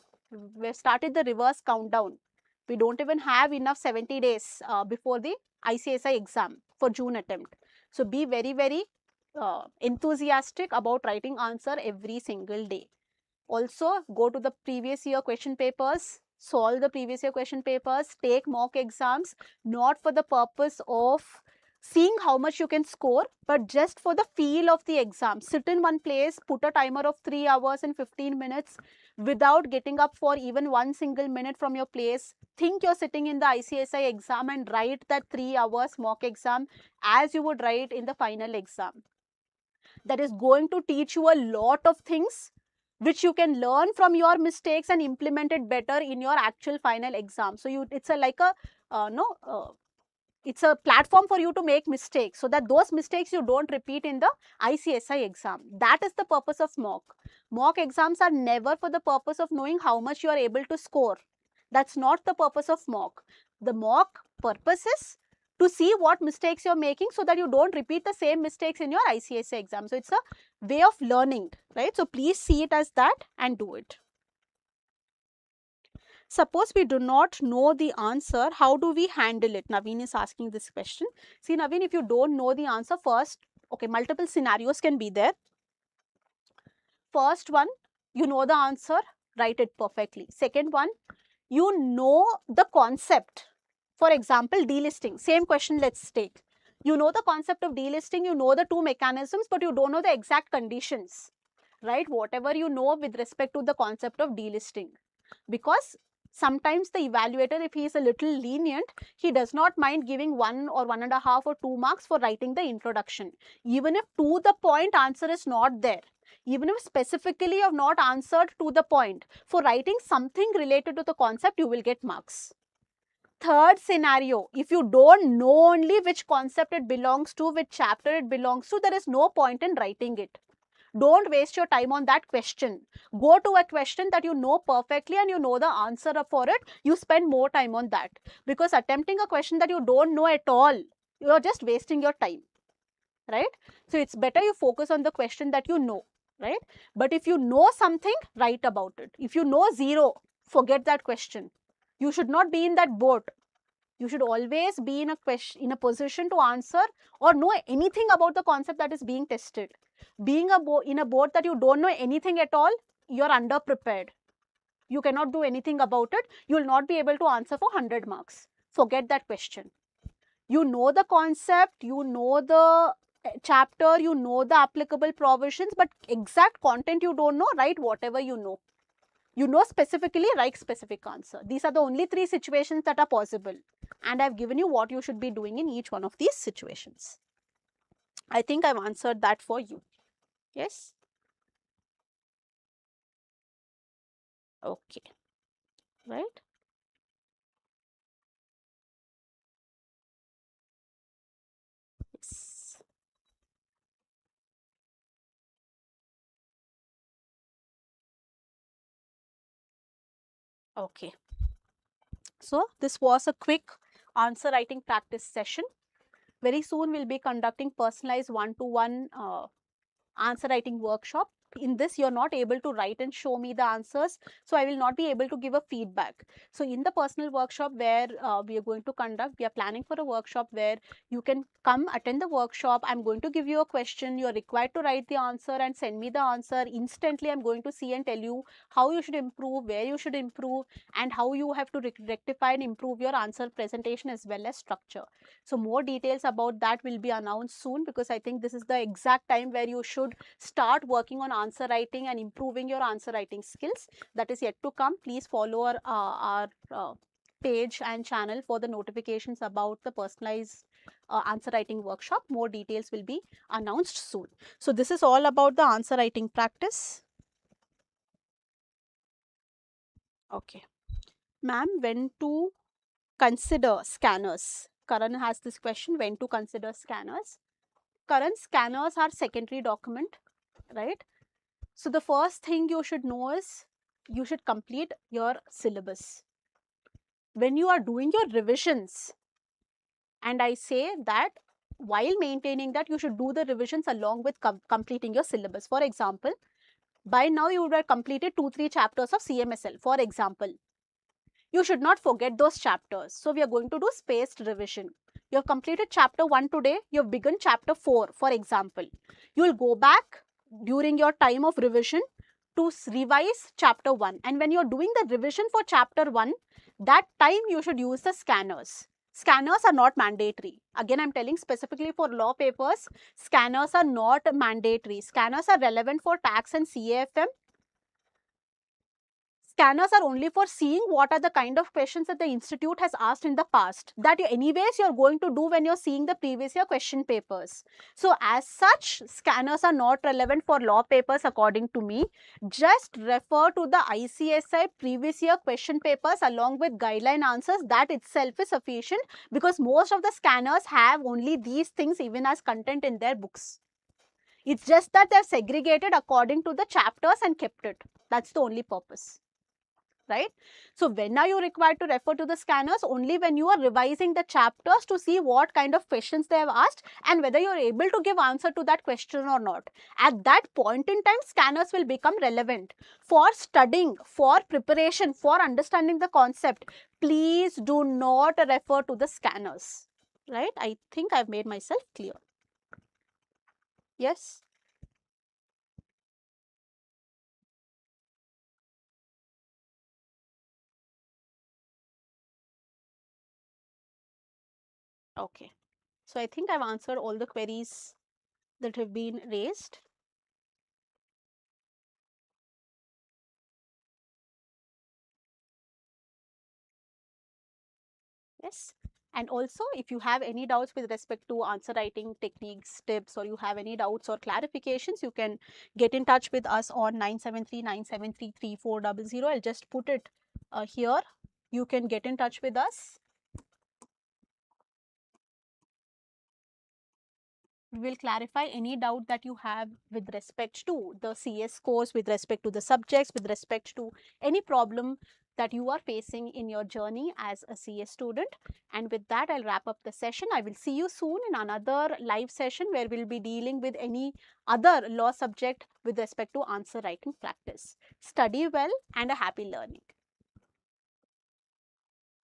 We've started the reverse countdown. We don't even have enough 70 days before the ICSI exam for June attempt. So be very, very enthusiastic about writing answer every single day. Also, go to the previous year question papers, solve the previous year question papers, take mock exams, not for the purpose of seeing how much you can score, but just for the feel of the exam. Sit in one place, put a timer of 3 hours and 15 minutes without getting up for even one single minute from your place. Think you're sitting in the ICSI exam and write that 3 hours mock exam as you would write in the final exam. That is going to teach you a lot of things which you can learn from your mistakes and implement it better in your actual final exam. So it's a like a it's a platform for you to make mistakes, so that those mistakes you don't repeat in the ICSI exam. That is the purpose of mock. Mock exams are never for the purpose of knowing how much you are able to score. That's not the purpose of mock. The mock purpose is to see what mistakes you're making, so that you don't repeat the same mistakes in your ICSI exam. So it's a way of learning, right? So please see it as that and do it. Suppose we do not know the answer, how do we handle it? Naveen is asking this question. See, Naveen, if you don't know the answer, first, okay, multiple scenarios can be there. First one, you know the answer, write it perfectly. Second one, you know the concept. For example, delisting, same question let's take. You know the concept of delisting, you know the two mechanisms, but you don't know the exact conditions, right? Whatever you know with respect to the concept of delisting. Because sometimes the evaluator, if he is a little lenient, he does not mind giving 1 or 1.5 or 2 marks for writing the introduction. Even if to the point answer is not there, even if specifically you have not answered to the point, for writing something related to the concept, you will get marks. Third scenario, if you don't know only which concept it belongs to, which chapter it belongs to, there is no point in writing it. Don't waste your time on that question. Go to a question that you know perfectly and you know the answer for it. You spend more time on that. Because attempting a question that you don't know at all, you are just wasting your time, right? So it's better you focus on the question that you know, right? But if you know something, write about it. If you know zero, forget that question. You should not be in that boat. You should always be in a position to answer or know anything about the concept that is being tested. Being in a boat that you don't know anything at all, you're underprepared. You cannot do anything about it. You will not be able to answer for 100 marks. Forget that question. You know the concept, you know the chapter, you know the applicable provisions, but exact content you don't know, write whatever you know. You know specifically, write specific answer. These are the only 3 situations that are possible. And I've given you what you should be doing in each one of these situations. I think I've answered that for you. Yes? Okay. Right? Okay. So this was a quick answer writing practice session. Very soon we'll be conducting personalized one-to-one answer writing workshop. In this, you're not able to write and show me the answers, so I will not be able to give a feedback. So in the personal workshop where we are going to conduct, we are planning for a workshop where you can come attend the workshop. I'm going to give you a question, you're required to write the answer and send me the answer. Instantly I'm going to see and tell you how you should improve, where you should improve, and how you have to rectify and improve your answer presentation as well as structure. So more details about that will be announced soon, because I think this is the exact time where you should start working on answer writing and improving your answer writing skills. That is yet to come. Please follow our page and channel for the notifications about the personalized answer writing workshop. More details will be announced soon. So this is all about the answer writing practice. Okay. Ma'am, when to consider scanners? Karan has this question, when to consider scanners? Karan, scanners are secondary document, right? So the first thing you should know is you should complete your syllabus. When you are doing your revisions, and I say that while maintaining that, you should do the revisions along with completing your syllabus. For example, by now you would have completed 2-3 chapters of CMSL, for example. You should not forget those chapters. So we are going to do spaced revision. You have completed chapter 1 today, you have begun chapter 4, for example. You will go back during your time of revision to revise chapter 1. And when you are doing the revision for chapter 1, that time you should use the scanners. Scanners are not mandatory. Again, I am telling specifically for law papers, scanners are not mandatory. Scanners are relevant for tax and CAFM. Scanners are only for seeing what are the kind of questions that the institute has asked in the past, that anyways you're going to do when you're seeing the previous year question papers. So as such, scanners are not relevant for law papers according to me. Just refer to the ICSI previous year question papers along with guideline answers. That itself is sufficient, because most of the scanners have only these things even as content in their books. It's just that they're segregated according to the chapters and kept it. That's the only purpose. Right? So when are you required to refer to the scanners? Only when you are revising the chapters to see what kind of questions they have asked and whether you are able to give answer to that question or not. At that point in time, scanners will become relevant. For studying, for preparation, for understanding the concept, please do not refer to the scanners. Right? I think I've made myself clear. Yes? Okay. So I think I've answered all the queries that have been raised. Yes. And also, if you have any doubts with respect to answer writing techniques, tips, or you have any doubts or clarifications, you can get in touch with us on 973-973-3400. I'll just put it here. You can get in touch with us. We will clarify any doubt that you have with respect to the CS course, with respect to the subjects, with respect to any problem that you are facing in your journey as a CS student. And with that, I'll wrap up the session. I will see you soon in another live session where we'll be dealing with any other law subject with respect to answer writing practice. Study well and a happy learning.